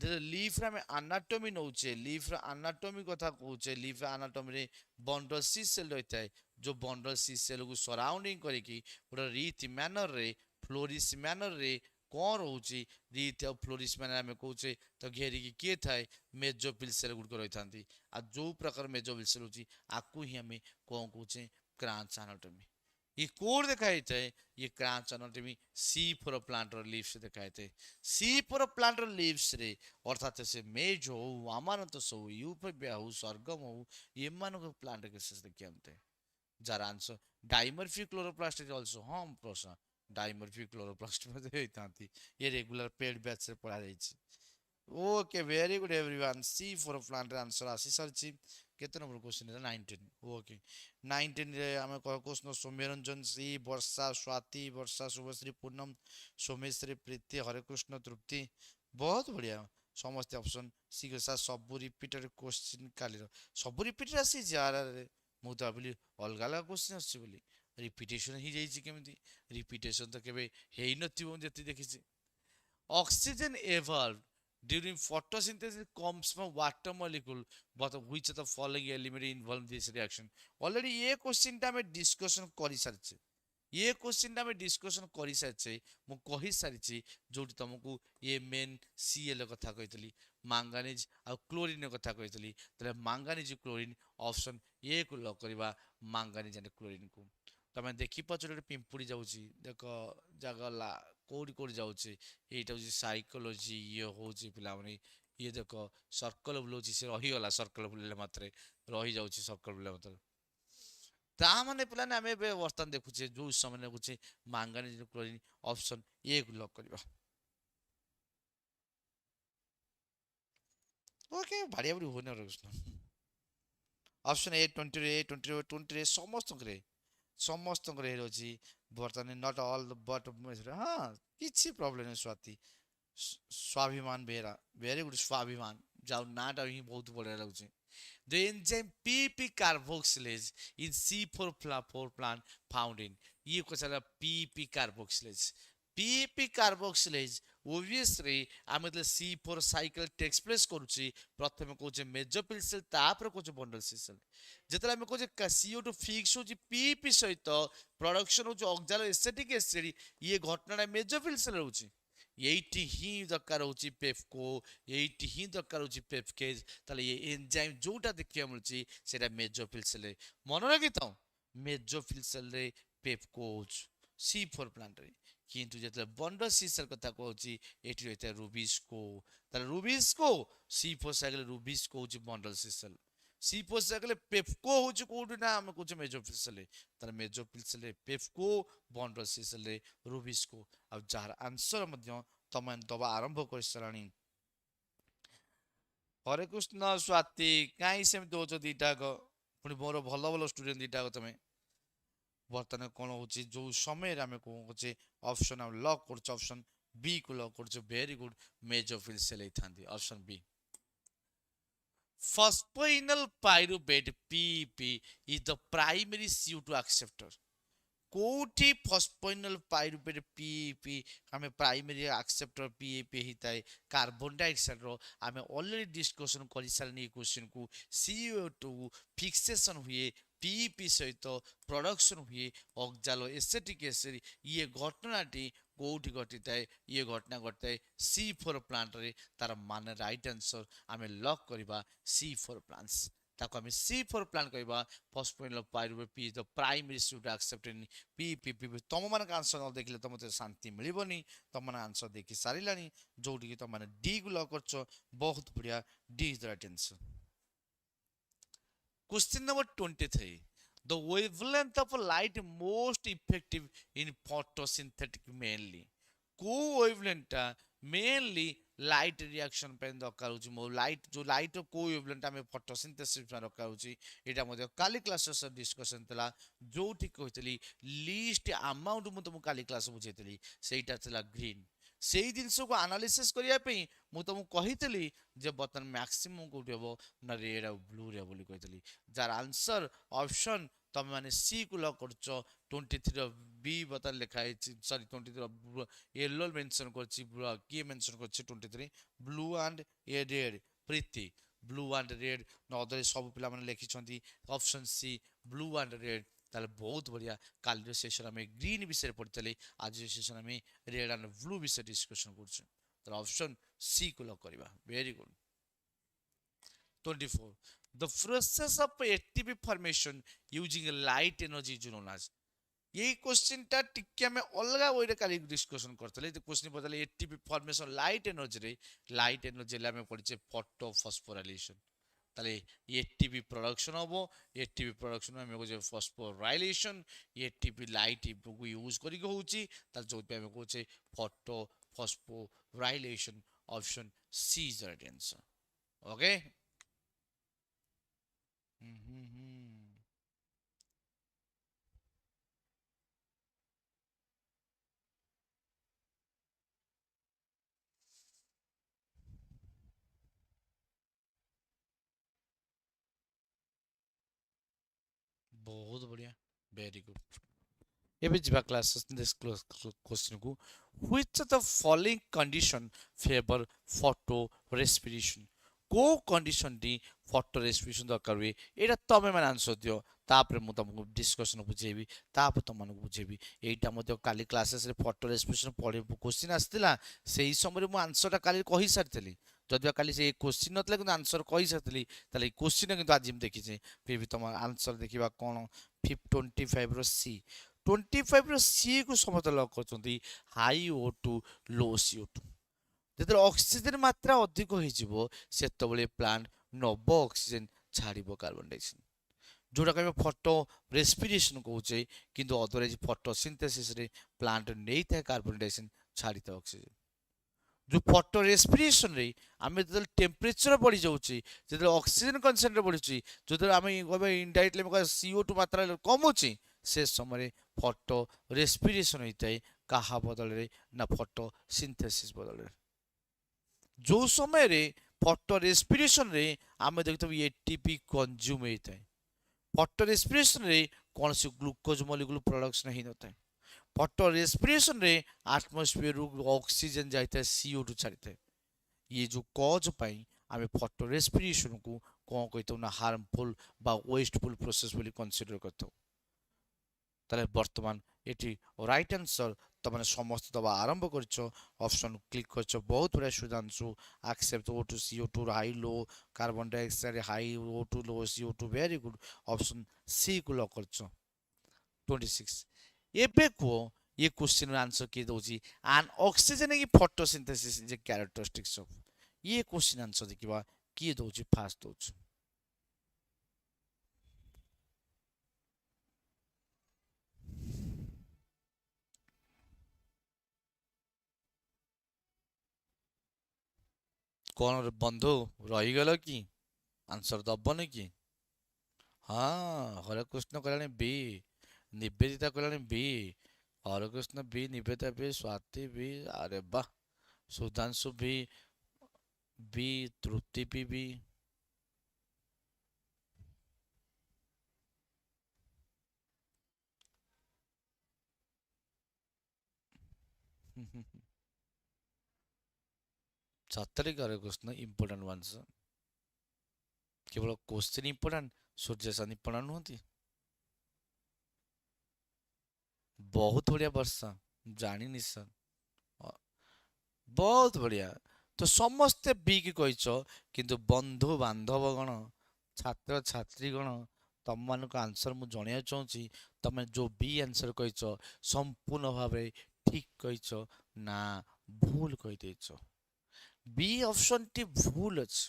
लीफ रे आमे एनाटॉमी नउचे लीफ रे एनाटॉमी कथा कहूचे लीफ एनाटॉमी रे बंडल सी सेल रहता है जो बंडल सी सेल को सराउंडिंग करी की पूरा रीति मैनर रे फ्लोरिस मैनर रे कौन रोची रीति और फ्लोरिस मैनर आमे कहूचे तो घेरी की के थाए मेजोफिल सेल गुड को रहितांती आ जो प्रकार मेजोफिल सेल होची आकु ही हमें कौन कहूचे क्रांच एनाटॉमी ये कोड दिखाई थे ये Kranz anatomy C for plant और लीव्स दिखाई थे सी फॉर प्लांट और लीव्स रे अर्थात से मेज हो अमानतस हो यूफोबिया हो सरगम हो ये मान को प्लांट के से देखिए हमते जार answer dimorphic chloroplast is also हम प्रश्न डाइमर्फिक क्लोरोप्लास्ट में होइतांती ये रेगुलर पेड बैच से पढ़ा जाई छी okay very good everyone C for plant answer आसी सरची केते नंबर क्वेश्चन है 19 ओके 19 रे हमें कह क्वेश्चन सौम्यरंजन सी वर्षा स्वाति वर्षा शुभश्री पूनम सोमेश्वरी प्रीति हरेकृष्ण तृप्ति बहुत बढ़िया समस्त ऑप्शन सी के साथ सब रिपीटेड क्वेश्चन काली सब रिपीटेड आसी यार मु तो भाबिली अलग अलग क्वेश्चन आसी बोली रिपीटेशन ही जाई केमिति रिपीटेशन तो केबे हेई नथिबो जति देखिछि oxygen evolve during photosynthesis comes from water molecule but which of the following element involved this reaction already ये क्वेश्चन टा में डिस्कशन करि सारिछे ये क्वेश्चन टा में डिस्कशन करि सारिछे मु कहि सारिछि जोटी तुमको ये मेन Cl कथा कहितली मांगानीज आ क्लोरीन कथा कहितली तले मांगानीज क्लोरीन ऑप्शन ए को लॉक करबा मांगानीज एंड क्लोरीन को तमे देखि पछरे पिंपुड़ी जाउची देखो जगला कोडी कोडी जाउची एटा होची साइकोलॉजी ये होची पिला माने ये देखो सर्कल बुलोची से रही गला सर्कल बुलेले मात्रे रही जाउची सर्कल बुले मात्रे ता माने पिला ने हमें वर्तमान देखुचे जो समय देखुचे मांगानीज क्लोरीन ऑप्शन ए को लॉक करबा ओके बढ़िया बढ़िया होने रखना ऑप्शन ए 20 रे 20 रे समस्त करे रोजी बर्तमान नॉट ऑल बट हाँ किसी प्रॉब्लम नहीं स्वाति स्वाभिमान बेरा वेरी गुड स्वाभिमान जाओ नाटा ही बहुत बढ़िया लगुचे the enzyme PP carboxylase in C4 plant found in ये क्वेश्चन है PP carboxylase PP carboxylase obviously आमे मतलब C4 साइकिल टेक्स प्लेस करूची प्रथम कोचे मेजोफिल सेल तापर कोचे बंडल सेल जेतला आमे कोचे CO2 फिक्स होची पीपी सहित प्रोडक्शन होची ऑक्साइड एसिटिक एसिड ये घटना मेजोफिल सेल होची एइटी ही दरकार होची पेप्को एइटी ही दरकार होची पेप्केज ताले ये एंजाइम जोटा देखिया मिलची सेटा मेजोफिल सेल मन रखितो मेजोफिल सेल रे पेप्को C4 प्लांट रे किंतु जेतले बंडल सी सेल कथा कहूची एठी रहता रुबिस्को ताले रुबिस्को C4 साइकिल रुबिस्को होची बंडल सी सेल सी पोस्ट गले पेप्को होची कोउठी ना हम कुछ मेजोफिल सेल तार mesophyll cell PEPCO बॉन्डोसिल cell Rubisco आ जार आंसर मध्य तमन दबा आरंभ कर सराणी हरे कृष्ण स्वाति काई सेम दोच दीटा को पुनी मोर भल भल स्टूडेंट दीटा को तमे बर्तमान कौन हो जो समय आम कौन कहे ऑप्शन आम लॉक कर ऑप्शन बी को लॉक कर very good mesophyll cell option B Phosphonal pyruvate PP is the primary CO2 acceptor. कोठी फॉस्फोइनल पाइरुवेट पीईपी हमें प्राइमरी एक्सेप्टर पीईपी हिता है कार्बन डाइऑक्साइड रो हमें ऑलरेडी डिस्कशन कर सारे क्वेश्चन को CO2 फिक्सेशन हुए पीईपी सहित प्रोडक्शन हुए ऑक्सालो एसिटिक एसिड ये घटनाटी कोठी घटिता है ये घटना घटता है C4 प्लांट रे तार मान राइट आंसर आम लॉक करवा C4 प्लांट्स ताको आम C4 प्लांट कहवा फॉस्फोइनल पाइरुवेट पी the primary suit accepted PPP तुम मान आंसर न देखले तो मते शांति मिलबनी तुम मान आंसर देखि सारिलानी जोटी कि तुम मान डी को लॉक करछो बहुत बढ़िया D is the right answer question number 23 the wavelength of light most effective in photosynthetic mainly को wavelength टा mainly लाइट रिएक्शन पे दरकार होची मो लाइट जो लाइट को वेवलेंथ हमें फोटोसिंथेसिस में दरकार होची एटा मध्य काली क्लास से डिस्कशन तला जोठी कहतली लीस्ट अमाउंट मु तुम काली क्लास बुझेतली सेटा तला ग्रीन सेही जिनस को एनालिसिस करिया पे मु तुम कहितली जे बतन मैक्सिमम कोठी हबो ना रेड और ब्लू रे बोली कहितली जार आंसर ऑप्शन तुम माने सी को लॉक करछो 23 बी बतन लिखा है सॉरी 23 येलो मेंशन करछि की मेंशन करछि 23 blue and a red Preeti blue and red नदरे सब पिला माने लिखि छथि option C blue and red ताले बहुत बढ़िया काल सेशन में ग्रीन विषय पढ़तले आज सेशन में रेड एंड ब्लू विषय डिस्कशन करछु तो ऑप्शन सी को लॉक करबा very good 24 the process of ATP formation using light energy is known as यही क्वेश्चन टा टिके में अलगा वे रे काली डिस्कशन करथले तो क्वेश्चन पतले एटीपी फॉर्मेशन लाइट एनर्जी रे हमें पड़िचे फोटो फॉस्फोराइलेशन ताले एटीपी प्रोडक्शन हबो एटीपी प्रोडक्शन में को जे फॉस्फोराइलेशन एटीपी लाइट को यूज करी के होची ताल जो पे हमें को जे photo phosphorylation option C is the right answer okay बहुत बढ़िया वेरी गुड एबे जिबा क्लासेस दिस क्वेश्चन को which of the following condition favour photo respiration को कंडीशन दी फोटो रेस्पिरेशन दरकार हुए एटा तमे माने आंसर दियो तापर मु तुमको डिस्कशन बुझेबी तापर तुम मानक बुझेबी एटा मध्य काली क्लासेस रे फोटो रेस्पिरेशन पढे क्वेश्चन आस्तिला सेही समय मु आंसर टा काली कहि सारतली जदिवा काली से क्वेश्चन नतले किंतु आंसर कहि सारतली ताले क्वेश्चन किंतु आज हम देखि छै फिर भी तुम आंसर देखिबा कोन 25 रो सी 25 रो सी को समस्त lock करचंती high O2 low CO2 जेते ऑक्सीजन मात्रा अधिक होई जिवो सेतबेले प्लांट नब ऑक्सीजन छाड़िबो कार्बन डाइऑक्साइड जोटा कहबे फोटो रेस्पिरेशन कहउचे किंतु अदरवाइज फोटोसिंथेसिस रे प्लांट नै था कार्बन डाइऑक्साइड छाड़िता ऑक्सीजन जो फोटो रेस्पिरेशन रे आमे जदल टेम्परेचर बढ़ी जाउची जदल ऑक्सीजन कंसेंट्रेट बढ़ुची जदल आमे कहबे इनडायरेक्टली में CO2 मात्रा कम होची से समय फोटो रेस्पिरेशन होइताय काहा बदल रे ना फोटो सिंथेसिस बदल रे जो समय रे फोटो रेस्पिरेशन रे आमे देखतो एटीपी कंज्यूम होइताय फोटो रेस्पिरेशन रे कौन से ग्लूकोज मॉलिक्यूल प्रोडक्शन ही नता है फोटो रेस्पिरेशन रे एटमॉस्फेयर ऑक्सीजन जाइता है CO2 छाड़ता है ये जो कॉज पाई आमे फोटो रेस्पिरेशन को कौन कहतो ना हार्मफुल बा वेस्टफुल प्रोसेस बोली कंसीडर करतो ताले वर्तमान एटी राइट आंसर तमने समस्त दबा आरंभ करछो ऑप्शन क्लिक करछो बहुत बड़ा Sudhanshu accept O2 CO2 high low carbon dioxide high O2 low CO2 very good option C को लॉक करछो 26 एबे को ये क्वेश्चन आंसर के दोजी एन ऑक्सीजन की photosynthesis is a characteristics of ये क्वेश्चन आंसर देखिबा के दोजी फास्ट दोजी କଣ ବନ୍ଧୁ ରହିଗଲ କି? ଆନ୍ସର ଦବନି କି? ହଁ ହରେକୃଷ୍ଣ କହିଲାଣି ବି, ନିବେଦିତା କହିଲାଣି ବି, ହରେକୃଷ୍ଣ ବି, ନିବେଦିତା ବି, ସ୍ୱାତି ବି, ଆରେ ବା, ସୁଧାଂଶୁ ବି, ତୃପ୍ତି ବି। ସତରେ କି ହରେକୃଷ୍ଣ ଇମ୍ପୋର୍ଟାଣ୍ଟ ୱାନ୍ସ, କେବଳ କୋଶ୍ଚିନ୍ ଇମ୍ପୋର୍ଟାଣ୍ଟ, ସୂର୍ଯ୍ୟ ଇମ୍ପୋର୍ଟାଣ୍ଟ ନୁହନ୍ତି? ବହୁତ ବଢିଆ ବର୍ଷା, ଜାଣିନି ସାର୍। ଅ, ବହୁତ ବଢିଆ। ତ ସମସ୍ତେ ବି କି କହିଛ, କିନ୍ତୁ ବନ୍ଧୁ ବାନ୍ଧବଗଣ, ଛାତ୍ରଛାତ୍ରୀଗଣ, ତମମାନଙ୍କ ଆନ୍ସର ମୁଁ ଜଣେଇବାକୁ ଚାହୁଁଛି, ତମେ ଯୋଉ ବି ଆନ୍ସର କହିଛ ସମ୍ପୂର୍ଣ୍ଣ ଭାବେ ଠିକ କହିଛ ନା ଭୁଲ କହିଦେଇଛ। ବି ଅପସନଟି ଭୁଲ ଅଛି।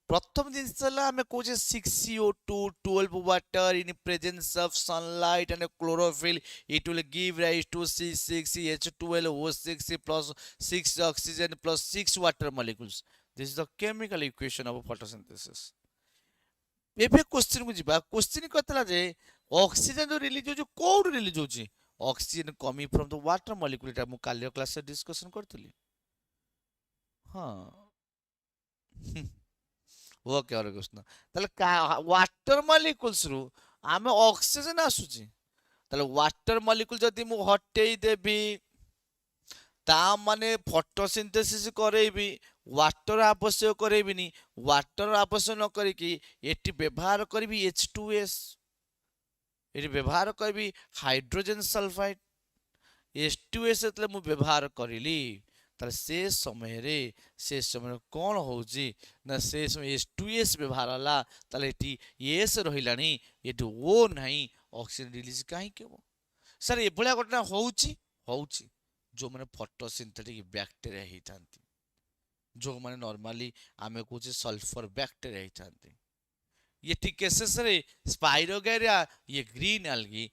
ପ୍ରଥମ ଜିନିଷ ହେଲା ଆମେ କହୁଛେ 6CO2 12 water in presence of sunlight and chlorophyll, it will give rise to C6H12O6 plus 6 oxygen plus 6 water molecules. This is the chemical equation of photosynthesis. ଏବେ କ୍ୱେଶ୍ଚିନ୍ କୁ ଯିବା। କ୍ୱେଶ୍ଚିନ୍ କହିଥିଲା ଯେ ଅକ୍ସିଜେନ ଯୋଉ ରିଲିଜ ହଉଛି କୋଉଠୁ ରିଲିଜ ହଉଛି? Oxygen coming from the water molecule, ଏଟା ମୁଁ କାଲିର କ୍ଲାସରେ ଡିସ୍କସନ କରିଥିଲି। ହଁ ଓକେ ହରେ କୃଷ୍ଣ। ତାହେଲେ ୱାଟର ମଲିକୁଲସ ରୁ ଆମେ ଅକ୍ସିଜେନ ଆସୁଛି। ତାହେଲେ ୱାଟର ମଲିକୁଲ ଯଦି ମୁଁ ହଟେଇ ଦେବି, ତା ମାନେ ଫଟୋସିନ୍ଥେସିସ୍ କରେଇବି, ୱାଟର ଆବଶ୍ୟକ କରେଇବିନି। ୱାଟର ଆବଶ୍ୟକ ନ କରିକି ଏଠି ବ୍ୟବହାର କରିବି H2S, ଏଠି ବ୍ୟବହାର କରିବି ହାଇଡ୍ରୋଜେନ ସଲଫାଇଡ୍। H2S ଯେତେବେଳେ ମୁଁ ବ୍ୟବହାର କରିଲି, ତାହେଲେ ସେ ସମୟରେ କ'ଣ ହଉଛି ନା ସେ ସମୟ H2S ବ୍ୟବହାର ହେଲା, ତାହେଲେ ଏଠି ଏସ୍ ରହିଲାଣି, ଏଠି ଓ ନାହିଁ, ଅକ୍ସିଜେନ ରିଲିଜ କାହିଁକି ହବ? ସାର୍ ଏଭଳିଆ ଘଟଣା ହଉଛି ଯୋଉମାନେ ଫଟୋସିନ୍ଥେଟିକ୍ ବ୍ୟାକ୍ଟେରିଆ ହେଇଥାନ୍ତି, ଯୋଉମାନେ ନର୍ମାଲି ଆମେ କହୁଛେ ସଲଫର ବ୍ୟାକ୍ଟେରିଆ ହେଇଥାନ୍ତି। ଏଠି କେସେସରେ ସ୍ପାଇରୋଗାଇରିଆ, ଇଏ ଗ୍ରୀନ ଆଲଗି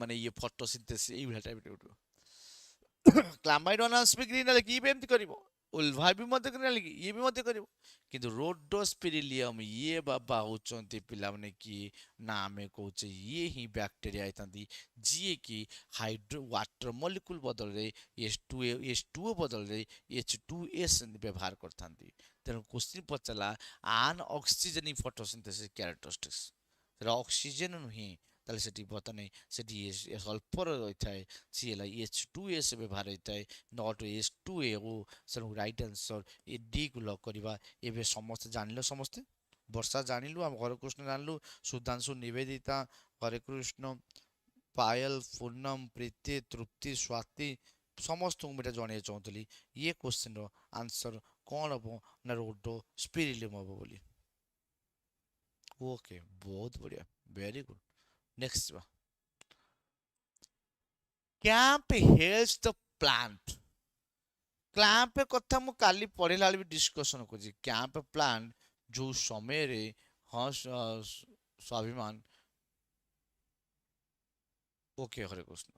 ମାନେ ଇଏ ଫଟୋସିନ୍ଥେସିସ୍ ଏଇଭଳିଆ ଟାଇପର। କ୍ଲାମାଇଡୋନାସ୍ ବି ଗ୍ରୀନ ଆଲଗି, ଇଏ ବି ଏମିତି କରିବ। ଉଲଭା ବି ମଧ୍ୟ ଗ୍ରୀନ ଆଲଗି, ଇଏ ବି ମଧ୍ୟ କରିବ। କିନ୍ତୁ ରୋଡୋସ୍ପିରିଲିୟମ ଇଏ ବାବା ହଉଛନ୍ତି ପିଲାମାନେ କିଏ ନା ଆମେ କହୁଛେ ଇଏ ହିଁ ବ୍ୟାକ୍ଟେରିଆ ହେଇଥାନ୍ତି, ଯିଏ କି ୱାଟର ମଲିକୁଲ ବଦଳରେ H2O ବଦଳରେ H2S ବ୍ୟବହାର କରିଥାନ୍ତି। ତେଣୁ କ୍ୱେଶ୍ଚିନ୍ ପଚାରିଲା ଆନ୍ ଅକ୍ସିଜେନ ଫଟୋସିନ୍ଥେସିସ୍ କ୍ୟାରେକ୍ଟରିଷ୍ଟିକ୍ସ, ସେଟା ଅକ୍ସିଜେନ ନୁହେଁ, ତାହେଲେ ସେଠି ବର୍ତ୍ତମାନ ସେଠି ସଲଫର ରହିଥାଏ, ସିଏ ହେଲା H2S ବ୍ୟବହାର ହେଇଥାଏ, ନଟ୍ H2O। ତେଣୁ ରାଇଟ୍ ଆନ୍ସର ଏ ଡି କୁ ଲକ୍ କରିବା। ଏବେ ସମସ୍ତେ ଜାଣିଲ, ସମସ୍ତେ ବର୍ଷା ଜାଣିଲୁ, ଆମ ହରେକୃଷ୍ଣ ଜାଣିଲୁ, ସୁଧାଂଶୁ, ନିବେଦିତା, ହରେକୃଷ୍ଣ, ପାୟଲ, ପୂନମ, ପ୍ରୀତି, ତୃପ୍ତି, ସ୍ୱାତି, ସମସ୍ତଙ୍କୁ ମୁଁ ଏଇଟା ଜଣେଇବାକୁ ଚାହୁଁଥିଲି ଇଏ କ୍ୱେଶ୍ଚିନ୍ର ଆନ୍ସର କ'ଣ ହବ ନା ରୋଡୋ ସ୍ପିରିଲିୟମ ହବ ବୋଲି। ଓକେ, ବହୁତ ବଢିଆ, ଭେରି ଗୁଡ। ନେକ୍ସଟ ଯିବା। କ୍ୟାମ୍ପ ହେଲ୍ସ ଦ ପ୍ଲାଣ୍ଟ। କ୍ଲାମ୍ପ କଥା ମୁଁ କାଲି ପଢିଲା ବେଳେ ବି ଡିସ୍କସନ କରୁଛି। କ୍ୟାମ୍ପ ପ୍ଲାଣ୍ଟ ଯୋଉ ସମୟରେ, ହଁ ସ୍ୱାଭିମାନ, ଓକେ ହରେ କୃଷ୍ଣ,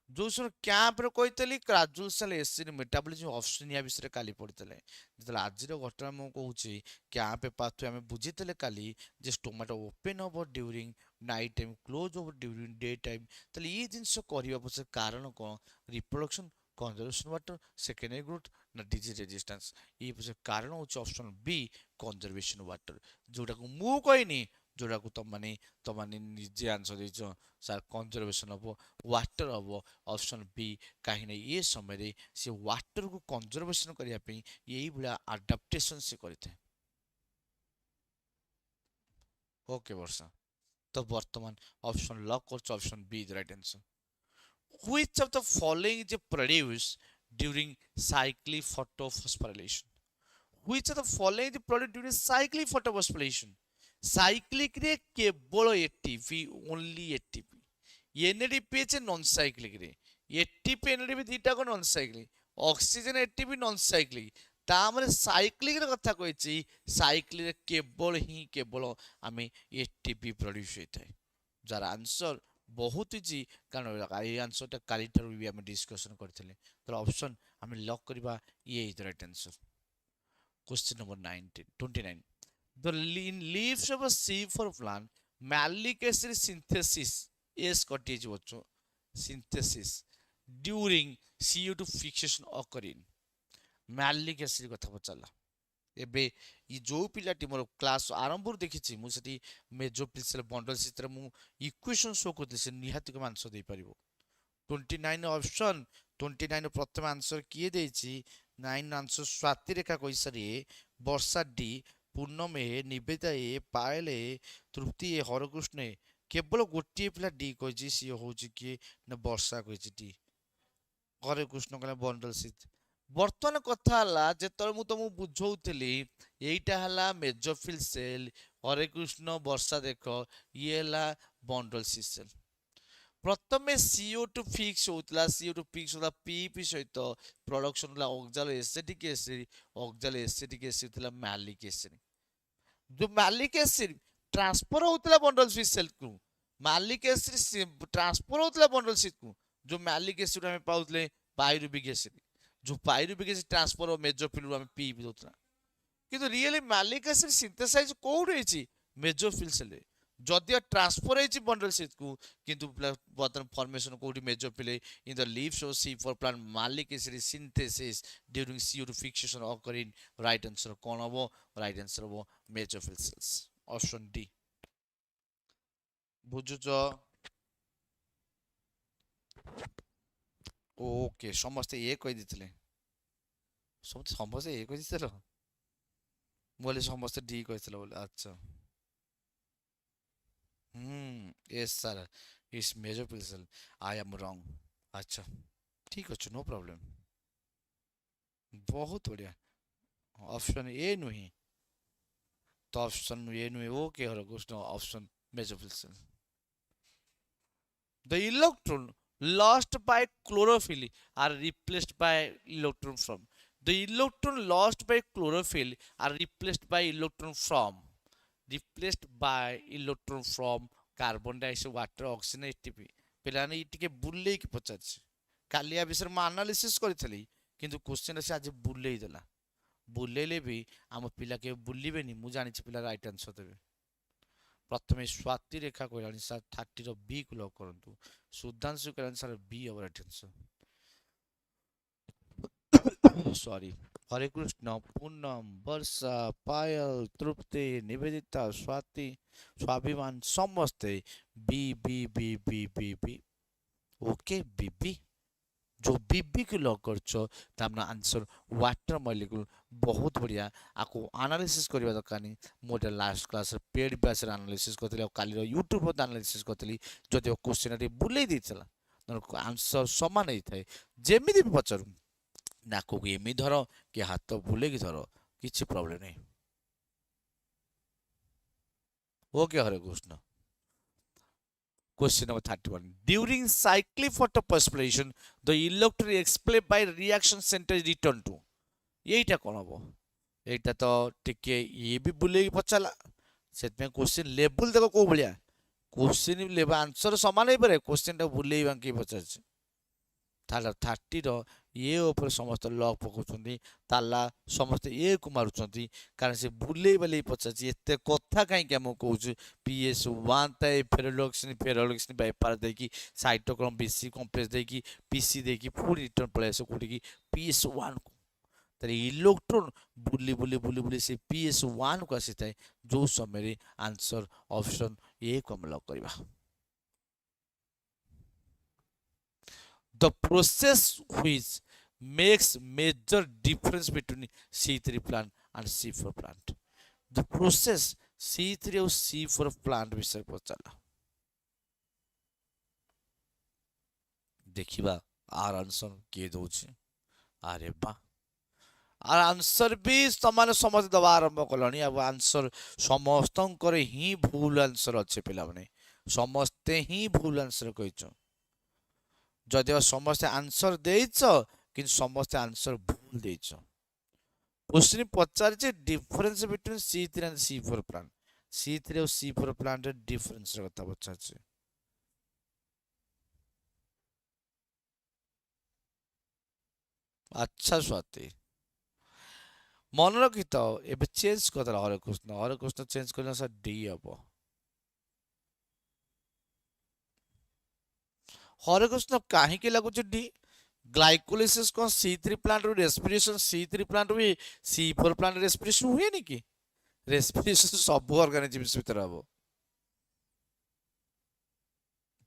ଯୋଉ ସମୟ କ୍ୟାମ୍ପରେ କହିଥିଲି ଗ୍ରାଜୁଏସନ ଏସିଡ୍ ମେଟାବଲିଜିମ୍ ଅପ୍ସନିଆ ବିଷୟରେ କାଲି ପଢିଥିଲେ। ଯେତେବେଳେ ଆଜିର ଘଟଣା ମୁଁ କହୁଛି, କ୍ୟାମ୍ପ ପାଥୱେ ଆମେ ବୁଝିଥିଲେ କାଲି ଯେ ଷ୍ଟୋମାଟୋ ଓପେନ୍ ହବ ଡ୍ୟୁରିଂ ନାଇଟ୍ ଟାଇମ୍, କ୍ଲୋଜ୍ ହବ ଡ୍ୟୁରିଂ ଡେ ଟାଇମ୍। ତାହେଲେ ଏଇ ଜିନିଷ କରିବା ପଛରେ କାରଣ କ'ଣ? Reproduction, conservation water, secondary growth ନା ଡିଜିଜ୍ ରେଜିଷ୍ଟାନ୍ସ? ଏଇ ପଛରେ କାରଣ ହେଉଛି ଅପସନ୍ ବି କନଜରଭେସନ୍ ୱାଟର, ଯୋଉଟାକୁ ମୁଁ କହିନି, ଯୋଉଟାକୁ ତମମାନେ ନିଜେ ଆନ୍ସର ଦେଇଛ। ସାର୍ କନଜରଭେସନ୍ ହବ, ୱାଟର ହବ, ଅପସନ୍ ବି। କାହିଁକି ନା ଏ ସମୟରେ ସେ ୱାଟରକୁ କନଜରଭେସନ୍ କରିବା ପାଇଁ ଏଇଭଳିଆ ଆଡାପ୍ଟେସନ୍ ସେ କରିଥାଏ। ଓକେ ବର୍ଷା, ତ ବର୍ତ୍ତମାନ ଅପସନ୍ ଲକ୍ କରୁଛ, option B the right answer. Which of the following is produced during cyclic photophosphorylation? Which of the following is produced during cyclic photophosphorylation? Cyclic रे केवल एटीपी, ओनली एटीपी। एनएडीपी है non cyclic रे, ATP NADP दीटा को non cyclic, oxygen ATP non cyclic. तामरे cyclic रे कथा कहिछि, साइक्लिक रे केवल आमे एटीपी प्रोड्यूस होइଥାଏ। जार आंसर बहुत इजी, कारण ये आंसर टा काली ठारू भी आमे डिस्कशन करथिले। तो ऑप्शन आमे लॉक करबा, ये is the right answer. Question number 19, 29. The leaves of a C4 plant, malic acid synthesis is cottage synthesis during CO2 fixation occurring. Malic acid କଥା ପଚାରିଲା ଏବେ ଇ ଯୋଉ ପିଲାଟି ମୋର କ୍ଲାସ୍ ଆରମ୍ଭରୁ ଦେଖିଛି ମୁଁ ସେଠି ମେଜୋଫିଲ୍ ସେଲ୍ ବଣ୍ଡଲ ସେଥିରେ ମୁଁ ଇକ୍ୱେସନ୍ ଶୋ କରୁଥିଲି ସେ ନିହାତି କେବେ ଆନ୍ସର ଦେଇପାରିବ 29 ଅପସନ୍ 29 ପ୍ରଥମ ଆନ୍ସର କିଏ ଦେଇଛି 9 ଆନ୍ସର ସ୍ୱାତି ରେଖା କହିସାରି ବର୍ଷା ଡି ପୂର୍ଣ୍ଣମ ଏ ନିବେଦିତା ଏ ପାୟଲ ଏ ତୃପ୍ତି ଏ ହରକୃଷ୍ଣ ଏ କେବଳ ଗୋଟିଏ ପିଲା ଡି କହିଛି ସିଏ ହଉଛି କିଏ ନା ବର୍ଷା କହିଛି ଡି ହରେକୃଷ୍ଣ କହିଲା ବଣ୍ଡଲ ସିଟ୍ ବର୍ତ୍ତମାନ କଥା ହେଲା ଯେତେବେଳେ ମୁଁ ତମକୁ ବୁଝଉଥିଲି ଏଇଟା ହେଲା ମେଜୋଫିଲ୍ ସେଲ୍ ହରେକୃଷ୍ଣ ବର୍ଷା ଦେଖ ଇଏ ହେଲା ବଣ୍ଡଲ ସିଟ୍ ସେଲ୍ ପ୍ରଥମେ CO2 ଫିକ୍ସ ହଉଥିଲା CO2 ଫିକ୍ସ ହଉଥିଲା PEP ସହିତ ପ୍ରଡକ୍ସନ ହେଲା oxaloacetic acid oxaloacetic acid ଥିଲା ମାଲିକ୍ ଏସିଡ୍ जो मालिक एसिड ट्रांसफर होता बंडल फिश सेल को मालिक एसिड ट्रांसफर होता बंडल सिट को जो मालिक एसिड हमें पाउतले पाइरुबिक एसिड जो पाइरुबिक एसिड ट्रांसफर मेजोफिल हमें पी भी दोतला किंतु रियली मालिक एसिड सिंथेसाइज कोड होईची मेजोफिल सेल जदिया ट्रांसफर होईची बंडल सिट को किंतु बर्तमान फॉर्मेशन कोडी mesophyll in the leaves of C4 plant malic acid synthesis during CO2 fixation occur in right answer कोन हबो राइट आंसर हबो मेजोफिल सेल्स ऑप्शन डी बुझुचो ओके समस्त ए कहि दिथिले समस्त ए कहि दिथिलो बोले समस्त डी कहिथिलो बोले अच्छा yes sir it's mesophyll cell I am wrong अच्छा ठीक अच्छे नो प्रॉब्लम बहुत बढ़िया ऑप्शन ए नुही तो ऑप्शन ए नुही ओके हर question option mesophyll cell the electron lost by chlorophyll are replaced by electron from the electron lost by chlorophyll are replaced by electron from carbon dioxide water oxygen ATP ପିଲାମାନେ ଟିକେ ବୁଲେଇକି ପଚାରିଛି କାଲି ଆ ବିଷୟରେ ମୁଁ analysis କରିଥିଲି କିନ୍ତୁ କ୍ୱେଶ୍ଚିନ୍ ସେ ଆଜି ବୁଲେଇ ଦେଲା ବୁଲେଇଲେ ବି ଆମ ପିଲା କେବେ ବୁଲିବେନି ମୁଁ ଜାଣିଛି ପିଲା ରାଇଟ୍ ଆନ୍ସର ଦେବେ प्रथमे स्वाति रेखा कहलानी सर 30 रो बी को लॉक करंतु सुधांशु कहलानी sir B over right answer sorry Hare Krishna Poonam Varsha Payal Tripti Nivedita Swati Swabhiman समस्ते B B B B B B okay B B जो बीबी को लॉक करछो तामना आंसर वाटर मॉलिक्यूल बहुत बढ़िया आको एनालिसिस करबा दरकार नहीं मोटे last class paid batch analysis करथले काली रो YouTube पर एनालिसिस करथली जदि क्वेश्चन रे बुलेई दिथला आंसर समान ही थाए जेमिति भी पचारू नाको को एमि धरो कि हाथ बुले की धरो किछि प्रॉब्लम नहीं okay Hare Krishna Question number 31. During cyclic photoperspiration, the electron expelled by reaction center is returned to. এইটা কোন হবো এইটা তো টিকে ই বি বুলেই পচালা সেতমে কোশ্চেন লেভেল দেখো কোউ ভলিয়া কোশ্চেন লেভেল आंसर समान हे पारे क्वेश्चन टा बुलेई बांकी पचारছে ताला 30 रो ये ऊपर समस्त लॉक पकोचंदी ताला समस्त ए को मारुचंदी कारण से बुलेई बले पचारছে एते कथा काई के हम कहूछु PS1 ताई फेरोलॉक्सिन बाइपार देकी साइटोक्रोम बीसी कॉम्प्लेक्स देकी पीसी देकी फुल रिटर्न प्लेस कोठी की PS1 को तारे इलेक्ट्रॉन बुली बुली बुली बुली से PS1 को आसीताए जो समय आंसर ऑप्शन ए को हम लॉक करबा the process which makes major difference between C3 plant and C4 plant the process C3 और C4 plant विषय पचाला देखिबा आर आंसर के दोछि अरे बा आर आंसर भी समान समझ दबा आरंभ कलनी अब आंसर समस्तंकर ही भूल आंसर अच्छे पिला माने समस्ते ही भूल आंसर कहिचो जदिव समस्ते आंसर देइछ कि समस्ते आंसर भूल देइछ क्वेश्चन पचार difference between C3 and C4 plant C3 और C4 प्लांट डिफरेंस कथा पचार अच्छा स्वाति मन रखिथाओ एबे चेंज करदेला हरे कृष्ण चेंज करना सर डी हबो हरे कृष्ण काहे लागुच डी ग्लाइकोलिसिस कौन C3 प्लांट रू रेस्पिरेशन C3 प्लांट रू C4 प्लांट रेस्पिरेशन हुए नहीं कि रेस्पिरेशन सब ऑर्गेनिज्म भीतर हबो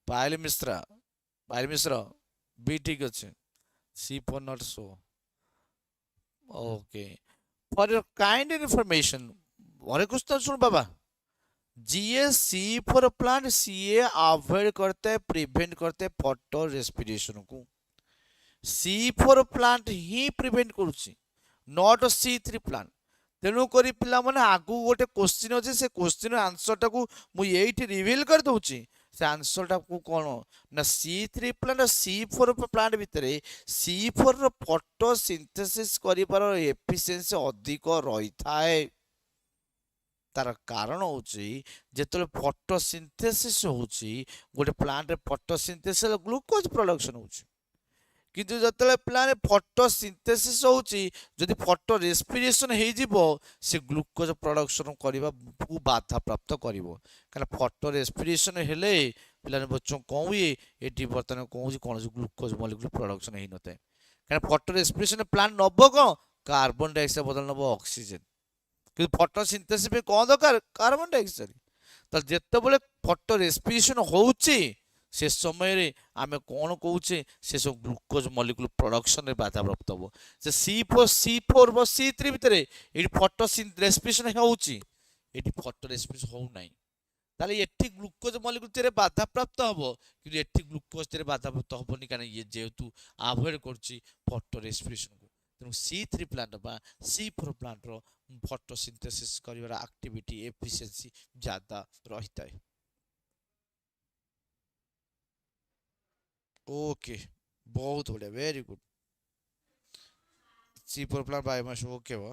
पायल मिश्रा बी ठीक अच्छे C4 not so okay for your kind information Hare Krishna सुन बाबा जीए C4 प्लांट सीए अवॉइड करते हैं प्रिवेंट करते हैं फोटो रेस्पिरेशन को C4 प्लांट ही प्रिवेंट करुच्ची नॉट C3 प्लांट तेणु करी पिला माने आगु गोटे क्वेश्चन अछि से क्वेश्चन आंसर टाकू मु एठी रिवील कर दउची से आंसर टाकू कोन ना C3 प्लांट C4 प्लांट भितरे C4 रो फोटोसिंथेसिस करिपार एफिशिएंसी अधिक रही थाए तार कारण होची जेतले फोटोसिंथेसिस होची गोटे प्लांट रे फोटोसिंथेसिस ग्लूकोज प्रोडक्शन होची किंतु जतले प्लांट फोटोसिंथेसिस होची जदि फोटो रेस्पिरेशन हे जिवो से ग्लूकोज प्रोडक्शन करबा को बाधा प्राप्त करिवो कारण फोटो रेस्पिरेशन हेले पिलाने बच्चों कोन हुए एटी बर्तन कोन कोन ग्लूकोज मॉलिक्यूल प्रोडक्शन हे नते कारण फोटो रेस्पिरेशन प्लांट नबो को कार्बन डाइऑक्साइड बदल नबो ऑक्सीजन कि फोटोसिंथेसिस में कौन दरकार कार्बन डाइऑक्साइड तो जेतेबेले फोटो रेस्पिरेशन होउची से समय रे आमे कौन कहूचे से सब ग्लूकोज मॉलिक्यूल प्रोडक्शन रे बाधा प्राप्त हो से C4 व C3 भितरे एटी फोटो रेस्पिरेशन होउची एटी फोटो रेस्पिरेशन हो नाही ताले एटी ग्लूकोज मॉलिक्यूल तेरे बाधा प्राप्त हबो कि एटी ग्लूकोज तेरे बाधा प्राप्त हबोनी कारण ये जेहेतु अवॉइड करची फोटो रेस्पिरेशन को तेणु C3 प्लांट बा C4 प्लांट रो फोटोसिंथेसिस करिवार एक्टिविटी एफिशिएंसी ज्यादा रहिता है ओके बहुत बढ़िया very good C4 plant biomass okay बा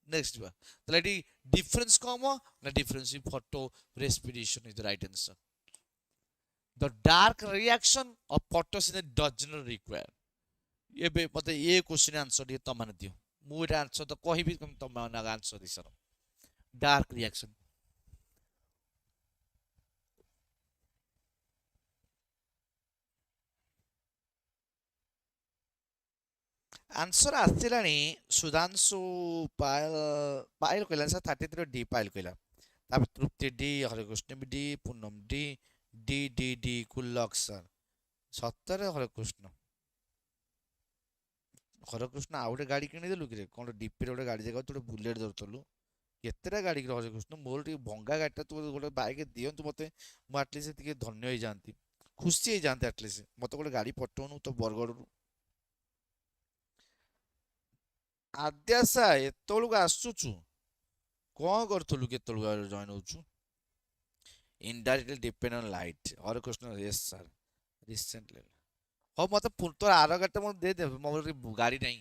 नेक्स्ट बा तले डी डिफरेंस कम ना difference in photo respiration is the right answer the dark reaction of photosynthesis does not require ये मते ये क्वेश्चन आंसर दिए तमाने दियो मु एटा आंसर तो कहिबी तुम माने आंसर दी सर डार्क रिएक्शन आंसर आसिलानी सुधांशु पायल पायल कहला सर 33 डी पायल कहला तापर तृप्ति डी हरिकृष्ण भी D Poonam D D D D कुल्लक सर सत्तर हरिकृष्ण हरकृष्ण आउ गोटे गाड़ी किଣିଦେଲୁ କିରେ କଣ ଡିପିରେ ଗୋଟେ ଗାଡ଼ି ଜାଗାଉ ତୁ ଗୋଟେ ବୁଲେଟ ଧରୁଥିଲୁ କେତେଟା ଗାଡ଼ି କିରେ ହରକୃଷ୍ଣ ମୋର ଟିକେ ଭଙ୍ଗା ଗାଡ଼ିଟା ତୁ ଗୋଟେ ବାଇକ୍ ଦିଅନ୍ତୁ ମତେ ମୁଁ ଆଟଲିଷ୍ଟ ଟିକେ ଧନ୍ୟ ହେଇଯାଆନ୍ତି ଖୁସି ହେଇଯାଆନ୍ତି ଆଟଲିଷ୍ଟ ମତେ ଗୋଟେ ଗାଡ଼ି ପଠଉନୁ ତ ବରଗଡ଼ରୁ ଆଦ୍ୟାସା ଏତେବେଳକୁ ଆସୁଛୁ କଣ କରୁଥିଲୁ କେତେବେଳକୁ ଜଏନ୍ ହଉଛୁ indirectly depend on light Harekrishna yes sir recently ହଉ ମତେ ତୋର ଆର ଗାଡ଼ିଟା ମତେ ଦେଇଦେବେ ମୋର ଗାଡ଼ି ନାହିଁ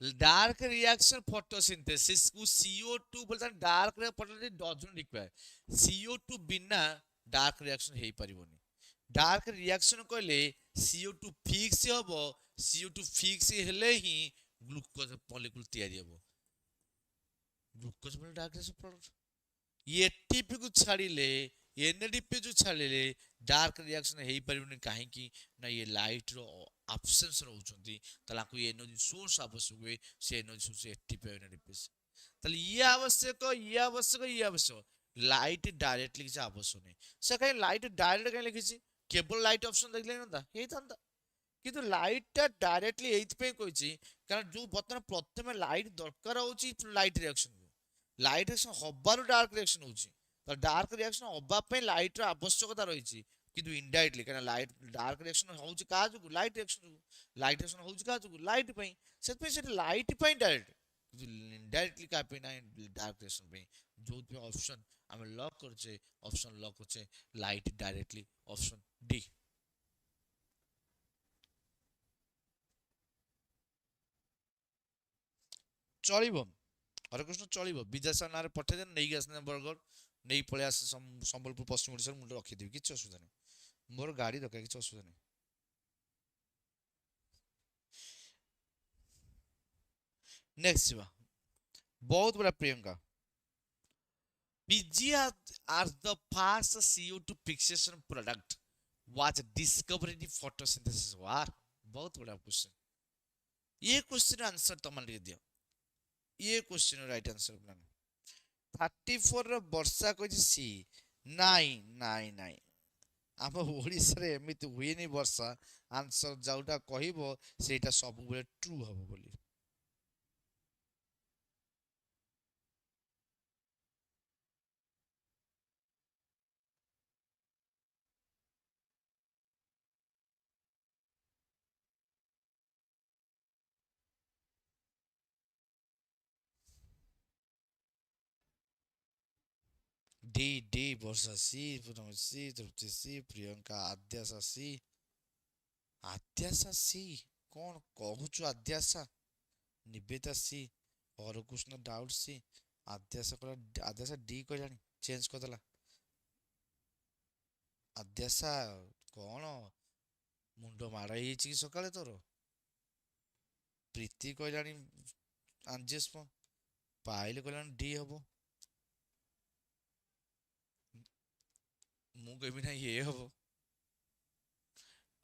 डार्क रिएक्शन फोटोसिंथेसिस को CO2 बोलता dark photosynthesis doesn't require CO2 बिना डार्क रिएक्शन हे परिबोनी डार्क रिएक्शन कहले CO2 फिक्स हबो CO2 फिक्स हेले ही ग्लूकोज मॉलिक्यूल तैयारी हबो glucose molecule dark reaction product ये एटीपी को छाड़िले एनएडीपी जो छाड़िले डार्क रिएक्शन हे परिबोनी काहे की ना ये लाइट रो absence रहुचंती तला को एनर्जी सोर्स आवश्यक हुए से एनर्जी सोर्स एटीपी एनएडीपी तले ये आवश्यक लाइट डायरेक्टली किसी आवश्यक नहीं से कहीं लाइट डायरेक्ट कहीं लिखी केवल लाइट ऑप्शन देख लेना हे था किंतु लाइट टा डायरेक्टली एथ पे कोइची कारण जो बर्तमान प्रथम लाइट दरकार होची लाइट रिएक्शन लाइट रिएक्शन हबार डार्क रिएक्शन होची तो डार्क रिएक्शन हबा पे लाइट रो आवश्यकता रहिची किंतु इनडायरेक्टली कारण लाइट डार्क रिएक्शन होची का जो लाइट रिएक्शन होची का जो लाइट पई सेत पे से लाइट पई डायरेक्ट इनडायरेक्टली का पे ना डार्क रिएक्शन पे जो पे ऑप्शन हम लॉक करछे ऑप्शन लॉक करछे लाइट डायरेक्टली ऑप्शन डी चलिबो हरकृष्ण चलिबो विदेश नारे पठे देन नेई आसने बरगढ़ नेई पळे आस संबलपुर पश्चिम ओडिसा मुंडे रखि देबी किछ असुविधा नहीं मोर गाड़ी दरकार किछ असुविधा नहीं नेक्स्ट बा बहुत बड़ा Priyanka. PG are the first CO2 fixation product was discovered in photosynthesis। वाह, बहुत बड़ा क्वेश्चन। ये क्वेश्चन आंसर तुम लिख दियो। ये क्वेश्चन राइट आंसर प्लान 34 वर्षा कह सी। नाई नाई नाई, आम ओडिशा रे एमिति हुएनी वर्षा। आंसर जोटा कहबो सेटा सब बेले ट्रू हबो बोली। डी डी वर्षा सी, पूनम सी, तृप्ति सी, प्रियंका आद्याशा सी। आद्याशा सी, कौन कहूचु आद्याशा? निवेदा सी, हरकृष्ण डाउट सी। आद्याशा कहला, आद्याशा डी कहलानी, चेंज करदेला। आद्याशा कौन मुंड माड़ कि सकाଳେ तोर? प्रीति कहलानी आंजिस्म, पाइल कहलानी डी हबो। ମୁଁ କହିବି ନା ଇଏ ହବ।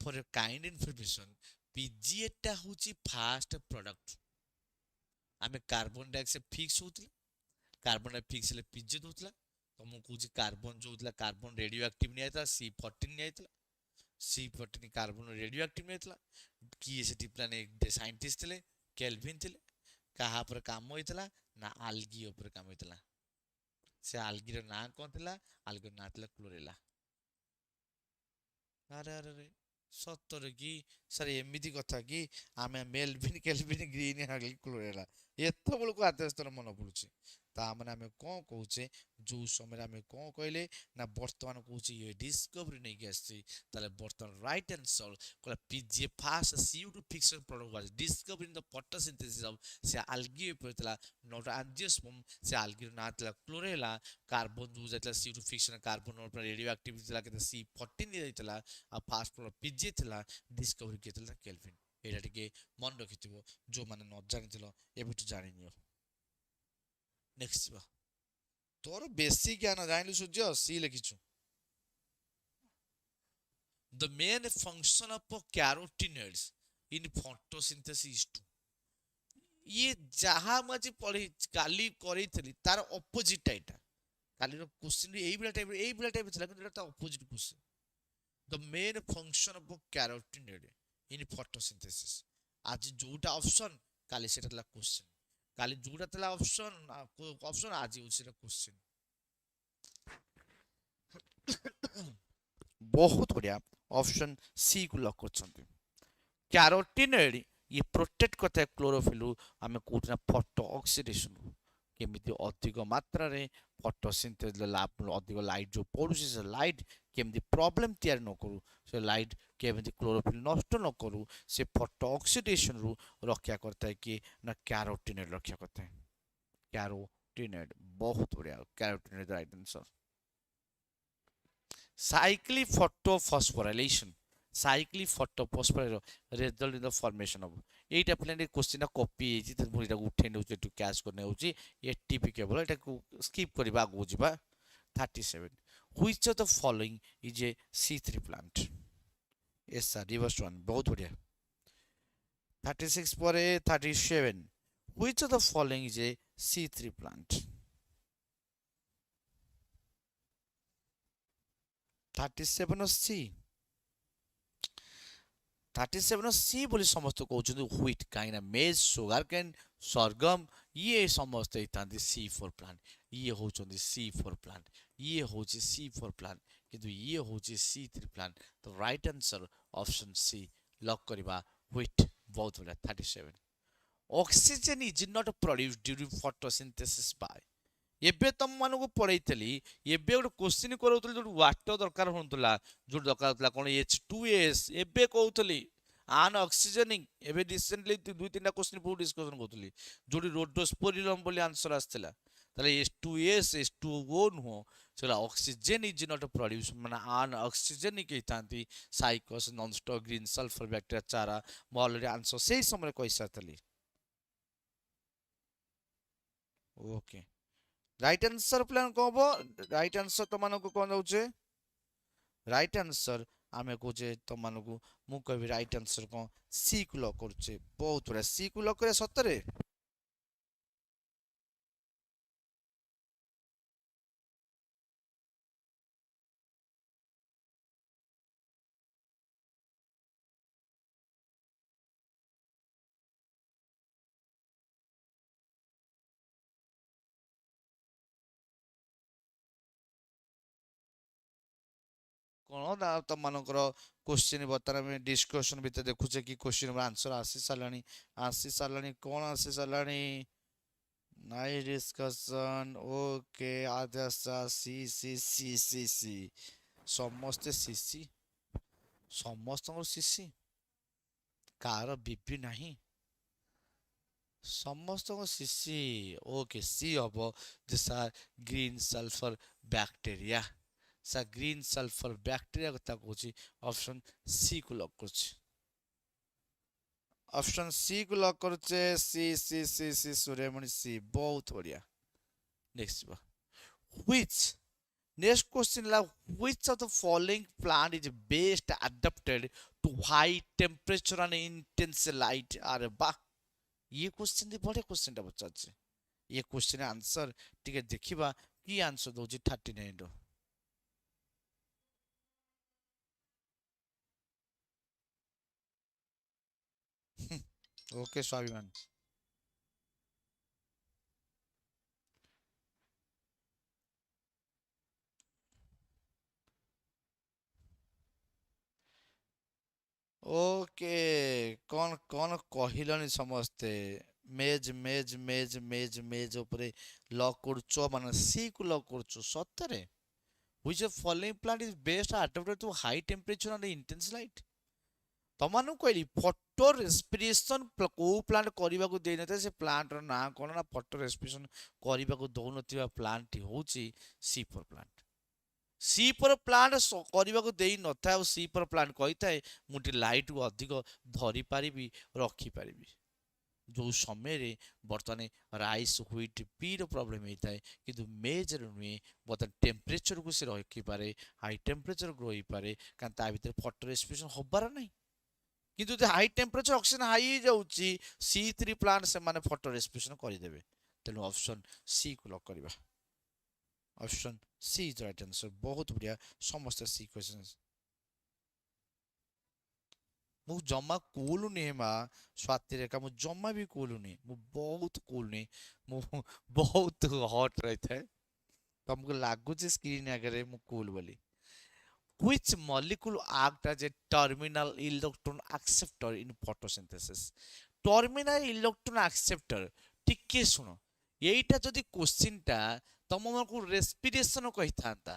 ଫର କାଇଣ୍ଡ ଇନଫର୍ମେସନ୍, PGA ଟା ହଉଛି ଫାଷ୍ଟ ପ୍ରଡକ୍ଟ। ଆମେ କାର୍ବନ ଡାଇଅକ୍ସାଇଡ୍ ଫିକ୍ସ ହଉଥିଲା, କାର୍ବନ ଡାଇଅକ୍ସାଇଡ୍ ଫିକ୍ସ ହେଲେ PGA ଦଉଥିଲା। ତ ମୁଁ କହୁଛି କାର୍ବନ ଯୋଉ ଥିଲା, କାର୍ବନ ରେଡିଓ ଆକ୍ଟିଭ ନିଆଯାଇଥିଲା, C14 ନିଆଯାଇଥିଲା। C14 କାର୍ବନ ରେଡିଓ ଆକ୍ଟିଭ ନିଆଯାଇଥିଲା। କିଏ ସେଠି ପ୍ଲାନ ସାଇଣ୍ଟିଷ୍ଟ ଥିଲେ? କେଲଭିନ୍ ଥିଲେ। କାହା ଉପରେ କାମ ହେଇଥିଲା? ନା ଆଲଗି ଉପରେ କାମ ହେଇଥିଲା। ସେ ଆଲଗିର ନାଁ କଣ ଥିଲା? ଆଲଗିର ନାଁ ଥିଲା କ୍ଲୋରେଲା। ଆରେ ଆରେ ଆରେ, ସତରେ କି? ସାର୍ ଏମିତି କଥା କି ଆମେ ମେଲଭିନ୍ କେଲଭିନ୍ ଗ୍ରୀନ୍ ହାର୍ଡଲି କ୍ଲୋରେଲା ଏତେବେଳକୁ ଆଦେଶର ମନେ ପଡୁଛି। ତା ମାନେ ଆମେ କଣ କହୁଛେ, ଯୋଉ ସମୟରେ ଆମେ କଣ କହିଲେ ନା ବର୍ତ୍ତମାନ କହୁଛେ ଇଏ ଡିସ୍କଭରି ନେଇକି ଆସିଛି। ତାହେଲେ ବର୍ତ୍ତମାନ ରାଇଟ୍ ଆନ୍ସର କହିଲା PGA first CO2 fixation product was discovery in the photosynthesis of, ସେ ଆଲଗି ଉପରେ ଥିଲା, ନଟ ଆଞ୍ଜିଓସ୍ପର୍ମ। ସେ ଆଲଗିର ନାଁ ଥିଲା କ୍ଲୋରେଲା। କାର୍ବନ ଯୋଉ ଯାଇଥିଲା CO2 fiction, carbon radio activity ଥିଲା କେତେ? C14 ଯାଇଥିଲା। ଆଉ ଫାଷ୍ଟ ପ୍ରଡକ୍ଟ PGA ଥିଲା। ଡିସ୍କଭରି କିଏ ଥିଲା? କେଲଭିନ୍। ଏଇଟା ଟିକେ ମନେ ରଖିଥିବ, ଯୋଉମାନେ ନ ଜାଣିଥିଲ ଏବେଠୁ ଜାଣିନିଅ। ନେକ୍ସଟ ଯିବା। ତୋର ବେଶୀ ଜ୍ଞାନ ଜାଣିଲୁ ସୂର୍ଯ୍ୟ, C ଲେଖିଛୁ। The main function of carotenoids in photosynthesis is to, ये ଯାହା ମୁଁ ଆଜି ପଢି କାଲି କରିଥିଲି ତାର ଅପୋଜିଟ ଏଇଟା। କାଲିର କ୍ୱେଶ୍ଚିନ୍ ଏଇଭଳିଆ ଟାଇପ ଥିଲା, କିନ୍ତୁ ଏଟା ତା opposite question. The main function of carotenoid in photosynthesis, ଆଜି ଯୋଉଟା ଅପସନ କାଲି ସେଟା ଥିଲା କ୍ୱେଶ୍ଚିନ୍। କାଲି ଯୋଉଟା ଥିଲା ଅପସନ ଆଜି ହଉଛି ସେଟା କ୍ୱେଶ୍ଚିନ୍। ବହୁତ ବଢିଆ। ଅପସନ ସି କୁ ଲକ୍ କରୁଛନ୍ତି। କ୍ୟାରୋଟିନଏଡ୍ ଇଏ ପ୍ରୋଟେକ୍ଟ କରିଥାଏ କ୍ଲୋରୋଫିଲ୍। ଆମେ କହୁଛୁ ନା ଫଟୋ ଅକ୍ସିଡେସନ୍। କେମିତି ଅଧିକ ମାତ୍ରାରେ ଫଟୋସିନ୍ଥେସିସ୍ ଅଧିକ ଲାଇଟ୍ ଯୋଉ ପଡୁଛି, ସେ ଲାଇଟ୍ କେମିତି ପ୍ରୋବ୍ଲେମ ତିଆରି ନ କରୁ, ସେ ଲାଇଟ୍ କେମିତି କ୍ଲୋରୋଫିଲ୍ ନଷ୍ଟ ନ କରୁ, ସେ ଫଟୋ ଅକ୍ସିଡେସନରୁ ରକ୍ଷା କରିଥାଏ। କିଏ ନା କ୍ୟାରୋଟିନଏଡ୍ ରକ୍ଷା କରିଥାଏ। କ୍ୟାରୋଟିନଏଡ୍, ବହୁତ ବଢିଆ। Carotenoid right answer. cyclic photophosphorylation, cyclic photophosphorylation result in the formation of, এইটা প্লেন কোশ্চিন কপি ହେଇଛି, ମୁଁ ଏଟାକୁ ଉଠେଇ ନେଉଛି, ଏଠୁ କ୍ୟାଚ୍ କରି ନେଉଛି। ATP କେବଳ ଏଟାକୁ ସ୍କିପ୍ କରିବା, ଆଗକୁ ଯିବା। 37 which of the following is a C3 plant? yes sir, reverse one, ବହୁତ ବଢିଆ। 36 ପରେ 37 which of the following is a C3 plant? 37 C, 37 सी ବୋଲି ସମସ୍ତେ କହୁଛନ୍ତି ହ୍ୱିଟ୍, କାହିଁକିନା ମେଜ୍, ସୁଗାର କେନ୍, ସରଗମ, ଇଏ ସମସ୍ତେ ହେଇଥାନ୍ତି C4 ପ୍ଲାଣ୍ଟ। ଇଏ ହଉଛନ୍ତି C4 ପ୍ଲାଣ୍ଟ, ଇଏ ହଉଛି C4 ପ୍ଲାଣ୍ଟ, କିନ୍ତୁ ଇଏ ହଉଛି C3 ପ୍ଲାଣ୍ଟ। ତ right answer option C lock କରିବା, ହ୍ୱିଟ୍। ବହୁତ ବଢ଼ିଆ। 37 oxygen is not produce during photosynthesis by, ଏବେ ତମମାନଙ୍କୁ ପଢେଇଥିଲି, ଏବେ ଗୋଟେ କ୍ୱେଶ୍ଚିନ୍ କରଉଥିଲି ଯୋଉଠି ୱାଟର ଦରକାର ହଉଥିଲା, ଯୋଉଠି ଦରକାର ହଉଥିଲା କଣ H2S, ଏବେ କହୁଥିଲି ଆନ୍ ଅକ୍ସିଜେନିଂ। ଏବେ ରିସେଣ୍ଟଲି 2-3ଟା କ୍ୱେଶ୍ଚିନ୍ ବହୁତ ଡିସ୍କସନ କରୁଥିଲି, ଯୋଉଠି ରୋଡୋସ୍ପୋରିଲମ୍ ବୋଲି ଆନ୍ସର ଆସିଥିଲା। ତାହେଲେ H2S H2O ନୁହଁ, ସେଟା ଅକ୍ସିଜେନ୍ ଇଜ୍ ନଟ୍ ପ୍ରଡ୍ୟୁସ୍, ମାନେ ଆନ୍ ଅକ୍ସିଜେନିକ ହେଇଥାନ୍ତି। ସାଇକସ୍, ନନଷ୍ଟପ୍, ଗ୍ରୀନ୍ ସଲଫର ବ୍ୟାକ୍ଟେରିଆ ଚାରା। ମୁଁ ଅଲରେଡି ଆନ୍ସର ସେଇ ସମୟରେ କହିସାରିଥିଲି। ओके राइट आंसर प्लान कौन हम राइट आंसर तुम को कौन दौचे राइट आंसर आमे कहे तुम मु कह राइट आंसर कौन सी को लॉक करुचे बहुत बड़ा सी को लॉक करे सतरे कौन ना तुम मानकर क्वेश्चन बर्तमान आम डिस्कसन भितर देखुचे कि क्वेश्चन आंसर आसी सारा कौन आसी सारा नाइस डिस्कशन ओके आदर्शा सी सी सी सी सी समस्ते सीसी समस्त सीसी कार बीपी नहीं समस्त सीसी ओके सी हम सा ग्रीन सल्फर बैक्टेरिया सा ग्रीन सल्फर बैक्टेरिया कथा कहूँ ऑप्शन सी को लॉक कर ऑप्शन सी को लॉक करुचे सी सी सी सी सूर्यमणि सी बहुत बढ़िया नेक्स्ट व्हिच नेक्स्ट क्वेश्चन ला which of the following plant is best adapted to high temperature and intense light अरे वाह ये क्वेश्चन दे बड़े क्वेश्चन टा पचार ये क्वेश्चन आंसर टिके देखिबा की आंसर दोजी 39 रो ओके स्वाभिमान ओके कौन कौन कहलनि समस्ते मेज मेज मेज मेज मेज ऊपर लॉक करछ माने सी को लॉक करछ सतरे which of following plant is best adapted to high temperature and intense light तमनु कहली फोटो रेस्पिरेशन को प्लांट करबा को देई नते से प्लांट रो ना कोन ना फोटो रेस्पिरेशन करबा को दउ नथिबा प्लांट होची सी फोर प्लांट सी पर प्लांट करबा को देई नथा और सी पर प्लांट कहि थाए मुटी लाइट को अधिक धरि पारिबी रखी पारिबी जो समय रे बर्तने राइस व्हीट पी रो प्रॉब्लम होता है किंतु मेज नुहे बर्तन टेम्परेचर को से रखी पारे हाई टेम्परेचर ग्रो हो पारे कारण ता भीतर फोटो रेस्पिरेशन होबार नहीं किंतु जो हाई टेम्परेचर ऑक्सीजन हाई जाउची C3 प्लांट से माने फोटो रेस्पिरेशन कर देबे तेनु ऑप्शन सी को लॉक करबा option C is right answer बहुत बढ़िया समस्त सी क्वेश्चंस मु जम्मा कूल नहीं माँ स्वाति रेखा मु जम्मा भी कूल नहीं मु बहुत कूल नहीं मु बहुत हॉट रही थे तुमको लागुच स्क्रीन आगे मु कूल बोली which molecule act as a terminal electron acceptor in photosynthesis terminal electron acceptor टिके सुनो এইটা যদি কোশ্চিনটা ତମମାନଙ୍କୁ ରେସ୍ପିରେସନ କହିଥାନ୍ତା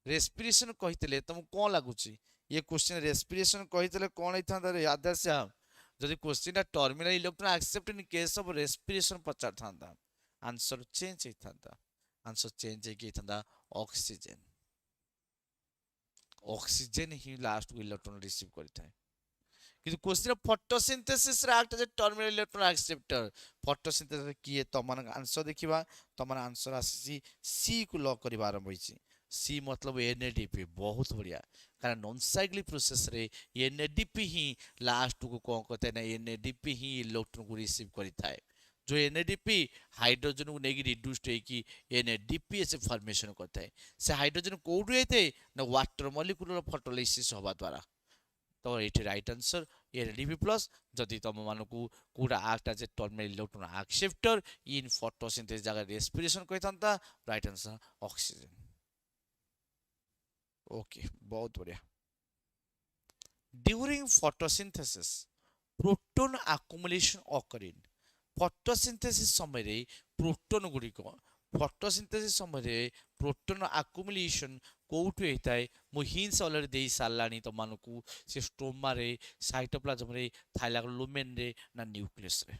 ରେସ୍ପିରେସନ କହିଥିଲେ ତମକୁ କଣ ଲାଗୁଛି ये क्वेश्चन रेस्पिरेशन कहितले कोन ହେଇଥାନ୍ତା रे आदर्श ଯଦି क्वेश्चनଟା terminal electron accept in case of respiration ପଚାରିଥାନ୍ତା आंसर चेंज ହେଇଥାନ୍ତା आंसर चेंज ହେଇକି ହେଇଥାନ୍ତା ऑक्सीजन ऑक्सीजन ही लास्ट को इलेक्ट्रॉन रिसीव करता है किंतु क्वेश्चन फोटोसिंथेसिस रे act as a terminal electron acceptor photosynthesis किए तमन आंसर देखिबा तमन आंसर आसी सी को लॉक करबा आरंभ होइछि सी मतलब एनएडीपी बहुत बढ़िया कारण नॉन साइक्लिक प्रोसेस रे एनएडीपी ही लास्ट को कोन कहते ना एनएडीपी ही इलेक्ट्रॉन को रिसीव करता है जो एनएडीपी हाइड्रोजन को नेगी रिड्यूस्ड होगी एनएडीपी से फॉर्मेशन करता है से हाइड्रोजन कोड होते ना वाटर मॉलिक्यूल फोटोलाइसिस होबा द्वारा तो ये राइट आंसर एनएडीपी प्लस जदि तुम मानकू कोडा act as a terminal electron acceptor in photosynthesis जगह रेस्पिरेशन कहता राइट आंसर ऑक्सीजन ओके बहुत बढ़िया during photosynthesis proton accumulation occur in photosynthesis समय रे प्रोटॉन गुड़िक फोटोसिंथेसिस समय रे प्रोटॉन accumulation कोउठु हेताय मु हिंस ऑलरेडी देई सारलानी तो मानकू से स्टोमा रे साइटोप्लाज्म रे थाइलाक लुमेन रे ना न्यूक्लियस रे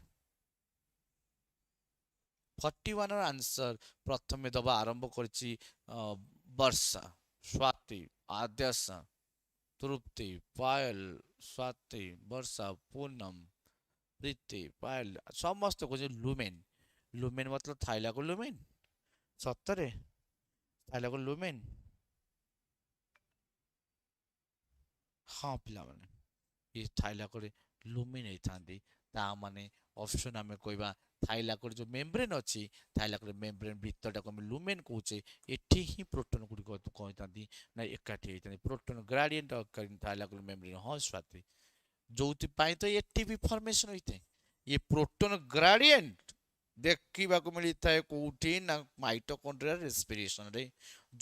41 ର आंसर प्रथमे दबा आरंभ करछि वर्षा स्वाति आद्याशा तृप्ति पायल स्वाति वर्षा पूनम प्रीति पायल समस्त को लुमेन लुमेन मतलब थाइलाको लुमेन सତରେ थाइलाको लुमेन हाँ पिलामाने ये थाइलाको लुमेन होता ता माने ऑप्शन आमे कहबा थाइलाको जो मेम्ब्रेन अछि थाइलाको मेम्ब्रेन भीतरटा को लुमेन कहूचे एठी ही प्रोटॉन गुडी को कहतांती ना एकाठी होइतांती प्रोटॉन ग्रेडिएंट थाइलाको मेम्ब्रेन हाँ स्वाति जोति पाई तो एटीपी फॉर्मेशन होइते ये प्रोटॉन ग्रेडिएंट देखिबाको मिलिଥାଏ कोउठी ना माइटोकॉन्ड्रिया रेस्पिरेशन रे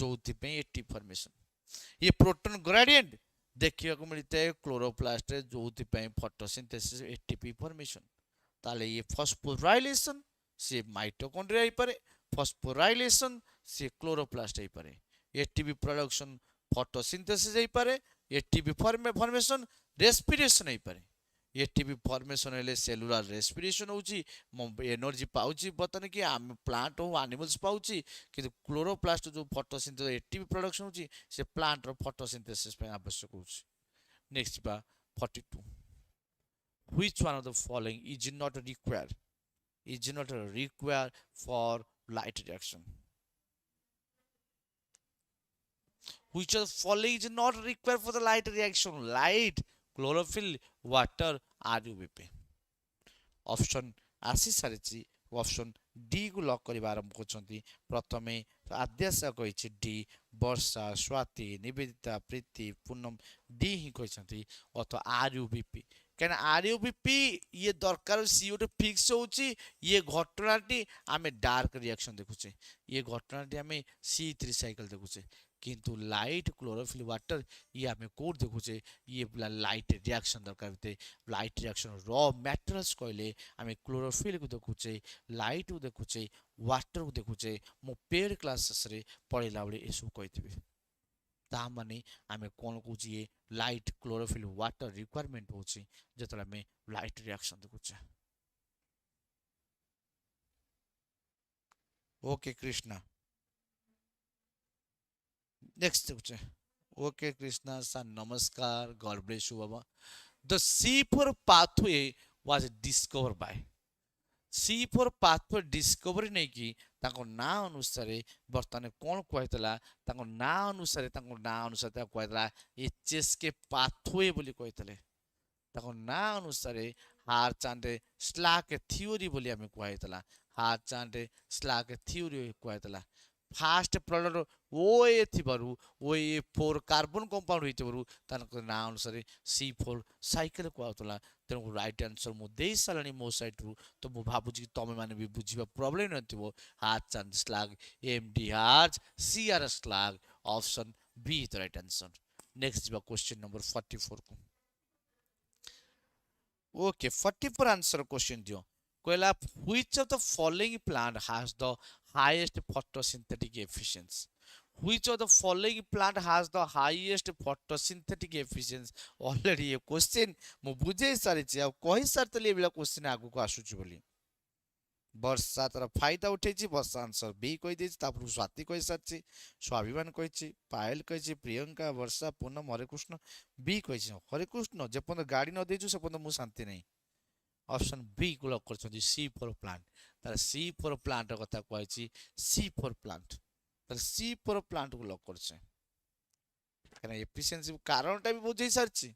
जोति पे एटीपी फॉर्मेशन ये प्रोटॉन ग्रेडिएंट देखिबाको मिलिଥାଏ क्लोरोप्लास्ट रे जोति पे फोटोसिंथेसिस एटीपी फॉर्मेशन ताले ये फॉस्फोराइलेशन से माइटोकॉन्ड्रिया ही पारे फॉस्फोराइलेशन से क्लोरोप्लास्ट ही पारे एटीपी प्रोडक्शन फोटोसिंथेसिस ही पारे एटीपी फॉर्मेशन रेस्पिरेशन ही पारे एटीपी फॉर्मेशन हेले सेलुलर रेस्पिरेशन होची एनर्जी पाउची बतन कि आम प्लांट हो एनिमल्स पाउची कि क्लोरोप्लास्ट जो फोटोसिंथेसिस एटीपी प्रोडक्शन होची से प्लांट रो फोटोसिंथेसिस पे आवश्यक होची नेक्स्ट बा 42 which one of the following is not required for light reaction which of the following is not required for the light reaction light chlorophyll water RUBP option आसी सारी option D को lock करबा आरंभ करछंती प्रथमे Adyasha कहिछि D वर्षा स्वाति निवेदिता प्रीति Poonam D ही कहिसंती अथवा RuBP कहना RuBP ये दरकार सीओ2 फिक्स होची ये घटनाटी आमे डार्क रिएक्शन देखुचे ये घटनाटी आमे C3 साइकिल देखुचे किंतु लाइट क्लोरोफिल वाटर ये आमे कोड देखुचे ये लाइट रिएक्शन दरकार होते लाइट रिएक्शन रॉ मैटर्स कहले आमे क्लोरोफिल को देखुचे लाइट को देखुचे वाटर को देखुचे मो पेड क्लासेस रे पढ़िला बेले एसु कहितबे ता माने आमे कोन कहूची ये लाइट क्लोरोफिल वाटर रिक्वायरमेंट होची जतला आमे लाइट रिएक्शन देखुचे ओके कृष्णा नेक्स्ट देखुचे ओके कृष्णा सर नमस्कार गॉड ब्लेस यू बाबा the C4 pathway was discovered by C4 pathway discovery नहीं कि ताको ना अनुसार बर्तमान कौन कहतला ताको ना अनुसार कहतला एचएस के पाथवे बोली कहतले ताको ना अनुसार हारचांड स्लाग थ्योरी बोली हमें कहतला हारचांड स्लाग थ्योरी कहतला फास्ट प्रोडक्ट ओए थिबारु ओए 4 कार्बन कंपाउंड होइतबारु तानको ना अनुसार C4 साइकिल कहतला तेणु राइट आंसर मु देई सालानी मो साइड रु तो मु भाबुजी कि तमे माने भी बुझिबा प्रॉब्लम नथिबो हाथ चांद Slack MD Hatch CR Slack option B is the right answer next बा क्वेश्चन नंबर 44 को ओके 44 आंसर क्वेश्चन दियो कहला which of the following plant has the highest photosynthetic efficiency which of the following plant has the highest photosynthetic efficiency already ये question मु बुझे सारी आ कहि सारतले एबला question आगु को आसुची बोली वर्षा तर फायदा उठेची वर्षा आंसर बी कहि देछि तापर स्वाति कहि सारछि स्वाभिमान कहिछि पायल कहिछि प्रियंका वर्षा पूनम हरेकृष्ण बी कहिछि हरेकृष्ण जेपन गाड़ी न देछु सेपन मु शांति नहीं ऑप्शन बी को लॉक करछथि C4 प्लांट तार C4 प्लांट कथा कहिछि C4 प्लांट तार C4 प्लांट को लॉक करछे कने एफिशिएंसी कारणटा भी बुझै सारछि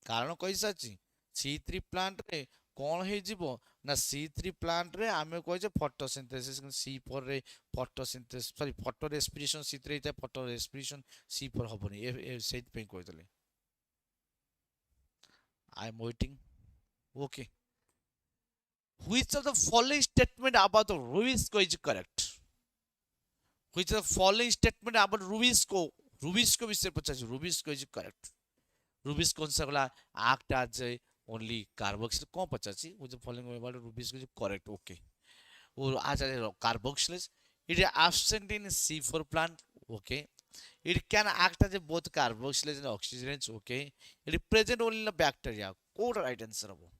कारण कहि सारछि C3 प्लांट रे कोन हे जिवो ना C3 प्लांट रे आमे कहै फोटोसिंथेसिस C4 रे photosynthesis sorry photo respiration C3 रे फोटो रेस्पिरेशन C4 हबनी ए सेट पे कहतले I am waiting okay which of the following statement about the Rubisco is correct which of the following statement about Rubisco विषय पचास Rubisco is correct Rubisco कौन सा गला act as only carboxylase कौन पचासी which of the following about Rubisco is correct okay और आज carboxylase it is absent in C4 plant okay it can act as both carboxylase and oxygenase okay it is present only in the bacteria code right answer हबो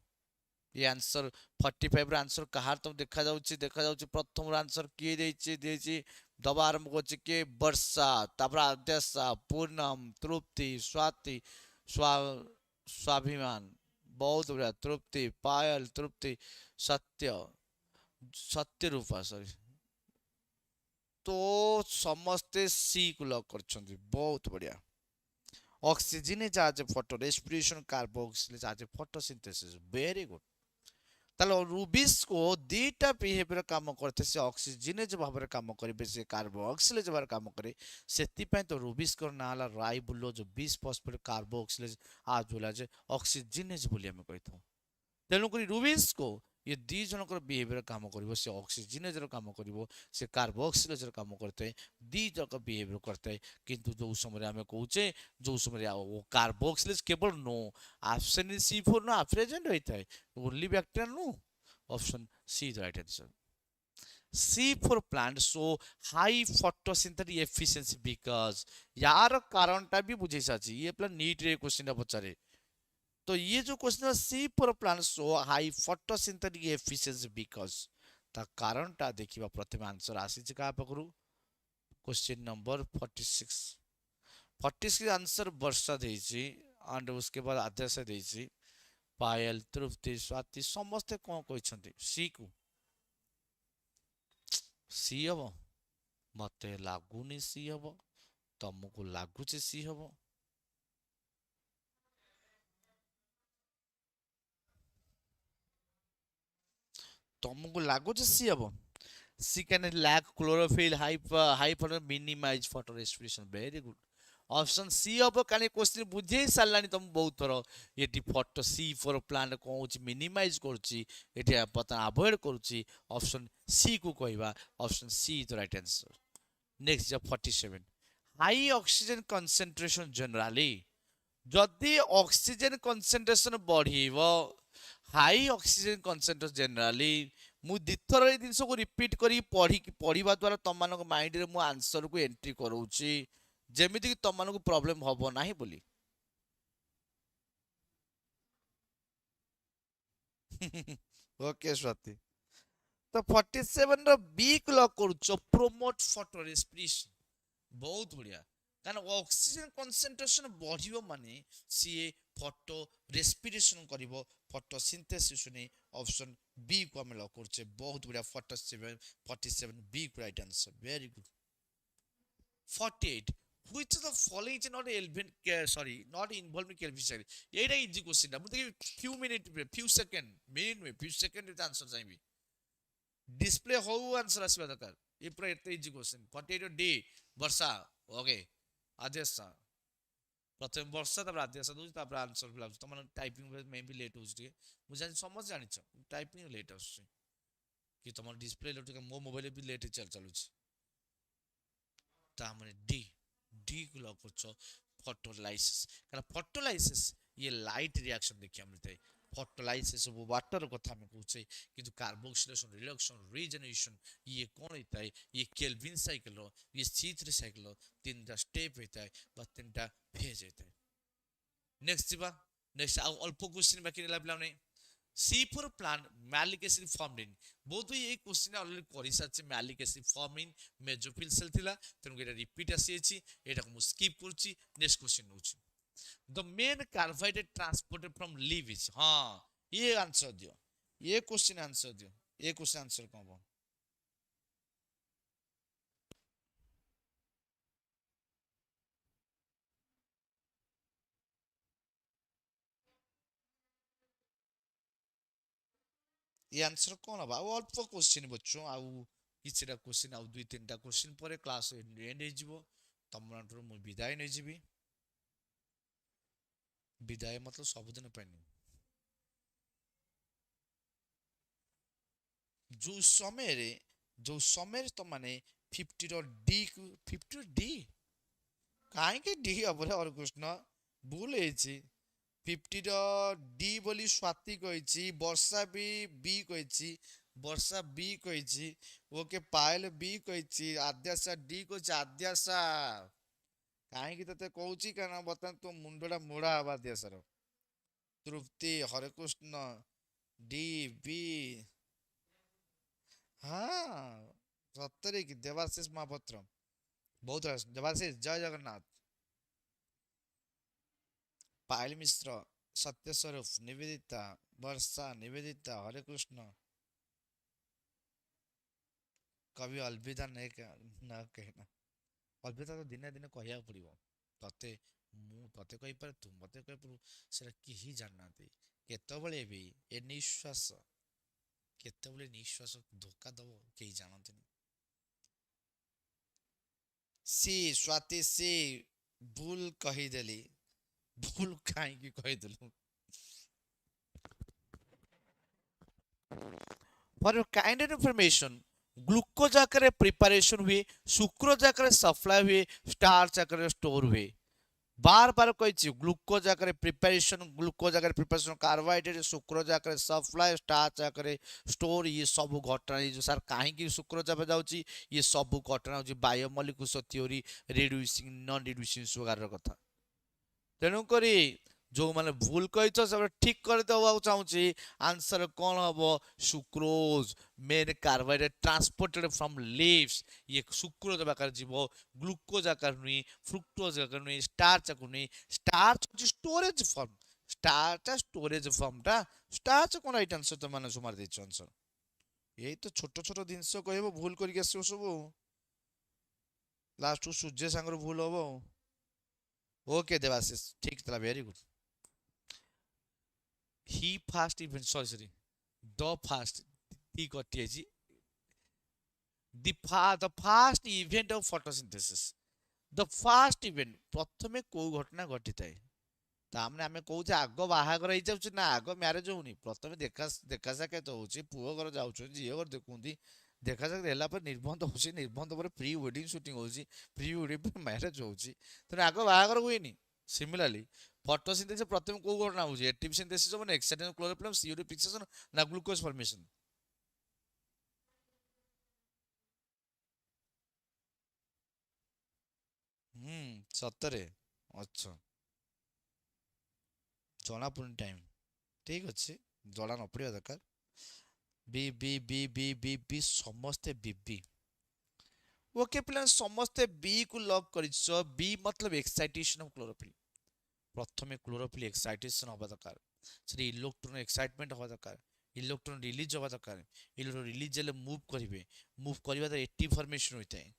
ये answer 45 रा answer कहार तो देखा जाउची प्रथम रा आंसर के देछि दबा आरंभ करछि के वर्षा तापर आद्याशा पूर्णम तृप्ति स्वाति स्वाभिमान बहुत बड़ा तृप्ति पायल तृप्ति सत्य सत्य रूपा सॉरी। तो समस्ते सी को लॉक करछंती बहुत बढ़िया। ऑक्सीजन इज आज फोटो रेस्पिरेशन कार्बोक्सिलेज आज फोटोसिंथेसिस वेरी गुड। তাহলে রুবিস को दीटा बिहेवियर काम करते से ऑक्सीजनेज भाव में काम करेंगे से कार्बोक्सिलेज भाव काम करे से तो रूबिस को ना ला राइबुलोज 20 फॉस्फेट कार्बोक्सिलेज आज बोला जे ऑक्सीजनेज बोली हमें कही था। तेणुक रूबिस को ये दी जनकर बिहेवियर काम करिवो से ऑक्सीजनेज रो काम करिवो से कार्बोक्सिलेज रो काम करते दी जक बिहेवियर करते किंतु जो समय हमें कहूचे जो समय वो कार्बोक्सिलेज केवल no absent C4 no present होता है only bacteria no option C is right answer. C for plant show high photosynthetic efficiency because यार कारण टा भी बुझे साची ये प्लान नीट रे क्वेश्चन पचारे तो ये जो क्वेश्चन है C for plant show high photosynthetic efficiency because ता कारण ता देखिबा प्रथम आंसर आसी छ का पकरू क्वेश्चन नंबर 46। 46 आंसर वर्षा देछि एंड उसके बाद आदेश देछि पायल तृप्ति स्वाति समस्त कोन कहछन्ती सी को सी हबो मते लागुनी सी हबो तुमको लागुची सी हबो तुमको लागुची सी हबो C can lack chlorophyll high minimize photorespiration very good option C अब कानी क्वेश्चन बुझे सारलानी तुम बहुत थरो ये फोटो सी फॉर प्लांट कहूँ मिनिमाइज करुच्ची ये पता अवॉइड करुच्ची ऑप्शन सी को कहवा option C is the right answer. Next जब 47 हाई ऑक्सीजन कंसंट्रेशन जनरली जदि ऑक्सीजन कंसंट्रेशन बढ़िबो हाई ऑक्सीजन कंसंट्रेशन जनरली मु दिथर ए जिंस को रिपीट करी पढ़िबा द्वारा तुम मानक माइंड रे मु आंसर को एंट्री करूची जेमिति कि तुम मानक प्रॉब्लम हबो नाही बोली ओके स्वाति तो 47 रो बी को लॉक करूचो प्रोमोट फोटो रेस्पिरेशन बहुत बढ़िया कारण ऑक्सीजन कंसंट्रेशन बढ़िबो माने सीए फोटो रेस्पिरेशन करिवो फोटोसिंथेसिस ने ऑप्शन बी को हम लॉक करछे बहुत बढ़िया 47 बी को right answer very good. 48 which of the following is not relevant sorry not involved in Kelvin cycle Etah easy question ता मुझे few minute few second minute में few second रे आंसर चाहिए डिस्प्ले हो आंसर आसीबा दरकार ये पूरा एते इजी क्वेश्चन 48 डी वर्षा ओके आदेश प्रथम वर्षा तब आदेश दउछ तब आंसर फिल आउछ तमन टाइपिंग में भी लेट होछ टिके मु जानि समझ जानि छ टाइपिंग लेट आछ कि तमन डिस्प्ले लेट मो मोबाइल भी लेट चलुछ ता माने डी डी को लॉक करछो फोटोलाइसिस कारण फोटोलाइसिस ये लाइट रिएक्शन देखिया मिलते है फोटोलाइसिस वो वाटर कथा में कहूचे किंतु कार्बोक्सिलेशन रिडक्शन रीजनरेशन ये कौन होता है ये केल्विन साइकिल रो ये C3 साइकिल रो तीनटा स्टेप होता है बा तीनटा फेज होता है। नेक्स्ट जीवा नेक्स्ट अल्प क्वेश्चन बाकी नेला पिलाने C for plant malic acid formed in बहुत ही एक क्वेश्चन ऑलरेडी करि साचे malic acid form in mesophyll cell थिला तेनु एटा रिपीट आसी अछि एटा को स्किप करछि नेक्स्ट क्वेश्चन नउछि the main carbohydrate transported from leave is हां ये आंसर दियो ये क्वेश्चन आंसर दियो ये क्वेश्चन आंसर कोन बो ये आंसर कोन बा अल्प क्वेश्चन बच्चों आउ किछटा क्वेश्चन आउ दुई तीनटा क्वेश्चन परे क्लास एंड हे जिवो तमनटर मु विदाय नै जिवि विदाय मतलब सबुदिन पैनी जो समय तो माने 50 रो डी 50 डी काहे के डी अबरे और कृष्ण भूल हेछि 50 रो डी बोली स्वाति कहिछि वर्षा भी बी कहिछि वर्षा बी कहिछि ओके पायल बी कहिछि आद्याशा डी कहिछि आद्याशा काहे कि तते कहूछि कारण बतन तो मुंडडा मोड़ा हवा आद्याशा तृप्ति हरे कृष्ण डी बी हाँ सत्तरे की देवाशीष महापात्र बहुत देवाशीष जय जगन्नाथ पायल मिश्र सत्य स्वरूप निवेदिता वर्षा निवेदिता हरे कृष्ण कभी अलविदा नहीं ना कहना। अलविदा तो दिने दिने कहया पड़िबो। तते तते कहि पारे तू मते कहि पारू सेटा केही जाननाती। केतबळे भी ए निश्वास केतबळे निश्वास धोखा दबो केही जानंतनी। सी स्वाति सी भूल कहिदेली। भूल काहींकी कहिदेलु। For your kind information glucose आकार प्रिपरेशन हुए, सुक्रोज आकार सप्लाई हुए, स्टार्च आकार स्टोर हुए। बार बार कही ग्लूकोज आकार प्रिपरेशन, ग्लूकोज आकार प्रिपरेशन, कार्बोहाइड्रेट सुक्रोज आकार सप्लाई, स्टार्च आकार स्टोर। ये सब घटना जो सर कहीं सुक्रोज जाऊँगी ये सब घटना हूँ biomolecular theory, reducing non reducing sugar कथा। तेणुक जो मैंने भूल कही ठीक करदेवाक चाहूँगी। आंसर कौन हम? Sucrose main carbohydrate transported from leaves. ये सुक्रोज आकार जीव, ग्लूकोज आकार नुहे, फ्रुक्टोज आकार नुहे, स्टार्च आकार नुहे। स्टार्च हूँ स्टोरेज फॉर्म। स्टार्च स्टोरेज फॉर्मटा। स्टार्च कौन राइट आंसर तो मैंने सुमार दे आंसर। यही तो छोट छोट जिनस कह भूल करके आसो सब। लास्ट सूर्य सांगर भूल हम। ओके देवाशीष ठीक था very good. He first event sorry sorry the first T कटि the first event of photosynthesis. The first event प्रथमे को घटना घटी थाए तामने आमे कहूचे आग बाहागर हो जाउछि ना आग मैरेज होउनी। प्रथमे देखा देखा साक्षात होउछि, पुओ घर जाउछि, झियो घर देखुंदी, देखा साक्षात ହେଲା ପରେ ନିର୍ବନ୍ଧ होउछि, ନିର୍ବନ୍ଧ ପରେ ପ୍ରି ୱେଡିଂ ସୁଟିଂ होउछि, ପ୍ରି ୱେଡିଂ ପରେ ମ୍ୟାରେଜ होउछि। ତେଣୁ ଆଗ ବାହାଘର ହୁଏନି। ସିମିଲାରଲି ଫଟୋସିନ୍ଥେସିସ୍ ପ୍ରଥମେ କୋଉ ଘଟଣା ହଉଛି? ଏଟିପି ସିନ୍ଥେସିସ୍ ହବ ନା ଏକ୍ସାଇଟେସନ କ୍ଲୋରୋପ୍ଲାଷ୍ଟ CO2 ଫିକ୍ସେସନ ନା ଗ୍ଲୁକୋଜ ଫର୍ମେସନ? ହୁଁ ସତରେ ଆଚ୍ଛା ଜଣା ପଡୁନି ଟାଇମ। ଠିକ ଅଛି ଜଣା ନ ପଡିବା ଦରକାର। B B B B B B समस्ते बी बी। ओके पिला समस्ते बी को लॉक करिछ। बी मतलब एक्साइटेशन ऑफ क्लोरोफिल। प्रथमे क्लोरोफिल एक्साइटेशन हवा दरकार, से इलेक्ट्रॉन एक्साइटमेंट हवा दरकार, इलेक्ट्रॉन रिलीज हवा दरकार। इलेक्ट्रॉन रिलीज हेले मूव करिवे, मूव करबा तो एटी फॉर्मेशन होता है।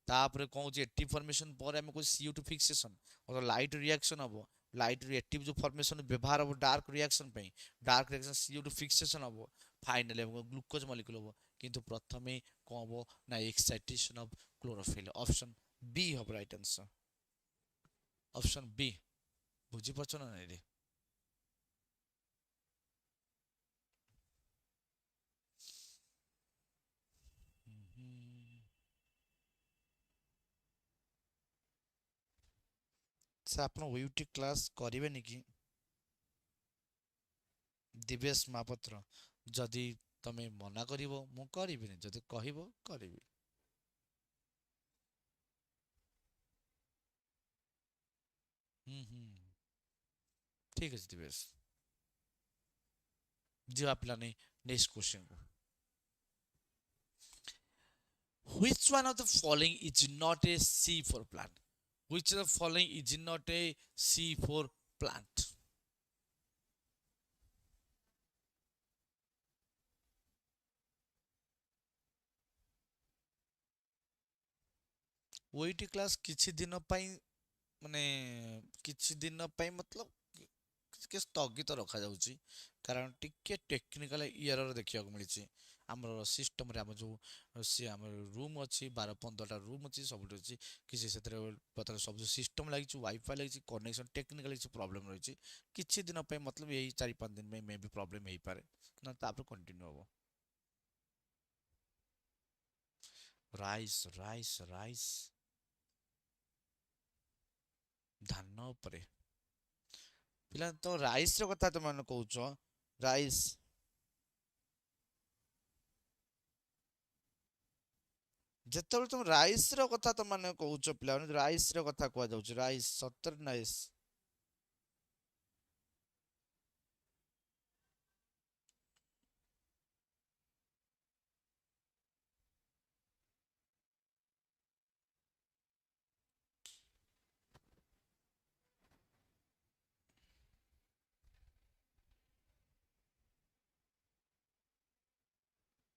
तापर कौन होची एटी फॉर्मेशन पर हम को CO2 फिक्सेशन और लाइट रिएक्शन हबो। लाइट रिएक्टिव जो फॉर्मेशन व्यवहार हबो डार्क रिएक्शन पे, डार्क रिएक्शन CO2 फिक्सेशन हबो। फाइनली हमको ग्लूकोज मॉलिक्यूल हबो। किंतु प्रथमे कौन हबो ना excitation of chlorophyll. Option B हबो राइट आंसर। ऑप्शन बी बुझी परछ ना रे? से आप यूटी क्लास करेंगे कि दिवेश महापात्र? जदि तमे मना कर मु करी जदि कहब करी। ठीक है दिवेश जी आप पिलाने नेक्स्ट क्वेश्चन को। Which one of the following is not a C for plant? Which of the following is not a C for plant? OET class किछि दिन पई माने किछि दिन पई मतलब के स्थगित रखा जाउची कारण टिके टेक्निकल इरर देखिया को मिलिछि। हमर सिस्टम रे हम जो से हमर रूम अछि 12-15टा रूम अछि सब अछि किछि सेतरे पत्र सब जो सिस्टम लागि छु वाईफाई लागि छु कनेक्शन टेक्निकल କିଛି प्रॉब्लम रही छि। किछि दिन पे मतलब यही 4-5 दिन में मे भी प्रॉब्लम हेई पारे ना तापर कंटिन्यू हो। राइस राइस राइस धान उपरे पिला तो राइस रो कथा तो मन कहउछ राइस ଯେତେବେଳେ ତମେ ରାଇସ୍ ର କଥା ତମ ମାନେ କହୁଛ ପିଲାମାନେ ରାଇସ୍ ର କଥା କୁହାଯାଉଛି ରାଇସ୍ ସତରେ ନାଇସ୍।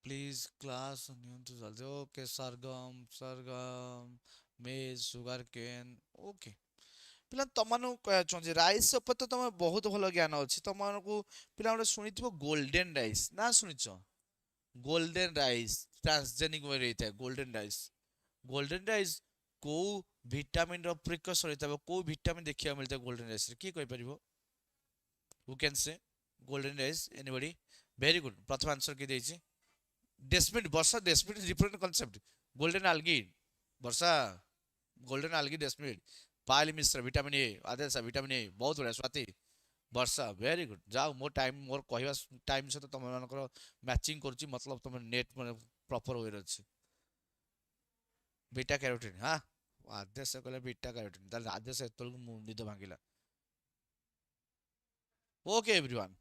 प्लीज क्लास नियंतु जल्दी ओके सरगम सरगम मेज सुगर केन ओके पिला तमनु कहछन जे राइस ऊपर तो तमे बहुत भलो ज्ञान अछि तमनको पिला गोटे सुनिथिबो गोल्डन राइस ना सुनिछ गोल्डन राइस ट्रांसजेनिक वे रही गोल्डन राइस को विटामिन रो प्रिकसर रहता को विटामिन देखिया मिलता गोल्डन राइस की कहि परिबो who can say golden rice anybody very good प्रथम आंसर की देछि desmid Barsha desmid different concept golden algae Barsha golden algae desmid Payal Mishra vitamin A Adesh vitamin A बहुत बढिया स्वाति वर्षा वेरी गुड जाओ मोर टाइम मोर कहवा टाइम सहित तुम मानकर मैचिंग करुच्ची मतलब तुम नेट मैंने प्रॉपर वे अच्छे बीटा कैरोटीन हाँ आदेश कहले बीटा कैरोटीन ताले आदेश एतल निद भांगिला ओके एवरीवन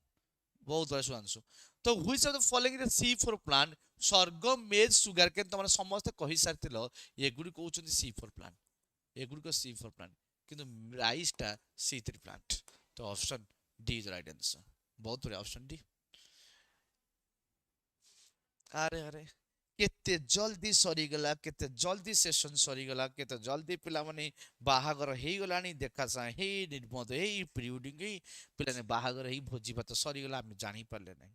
बहुत बड़ा सुआंशु तो which of the following is C for plant sorghum maize sugar cane तुम समस्त कहि सारतिलो एगुडी कहउछन सी फॉर प्लांट एगुडी को सी फॉर प्लांट किंतु राइस टा सी थ्री प्लांट तो option D is right answer बहुत बढ़िया ऑप्शन डी अरे अरे केते जल्दी सरीगला केते जल्दी सेशन सरीगला केते जल्दी पिला माने बाहागर हेई गलानी देखा सा हे निर्मोद हे प्री वेडिंग हे पिला ने बाहागर हेई भोजी भात सरीगला हम जानि पारले नै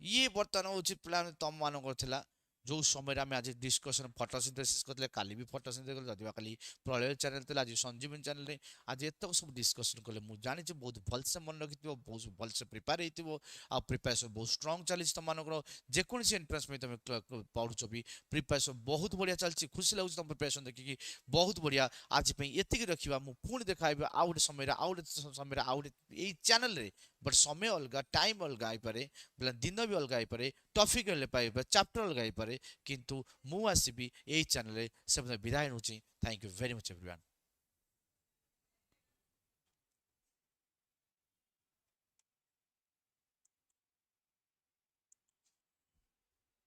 ये बर्तमान होची पिला तम मान करथिला जो समय आम आज डिस्कसन फोटोसिंथेसिस करते काली भी फोटोसिंथेसिस जदिवा काली प्रलय चैनल थे आज संजीवन चैनल रे आज एत सब डिस्कसन कले मुझे जानी बहुत भलसे मन रखि बहुत भलसे प्रिपेयर हो प्रिपेरेसन बहुत स्ट्रांग चली तुम मानक जेकोसी एंट्रेंस में तुम पढ़ुच भी प्रिपेरेसन बहुत बढ़िया चलती खुशी लगुच तुम प्रिपेरेसन देखिकी बहुत बढ़िया आज ये रखा मुझे पुणी देखा आउ गोटे समय आउ गोटे समय आउ गोटे चैनल रे बट समय अलग टाइम अलग आईपे दिन भी अलग आईपे टॉपिक अलग चैप्टर अलग आईपे किंतु मु आसबि एई चैनल से विदाय नउची thank you very much everyone.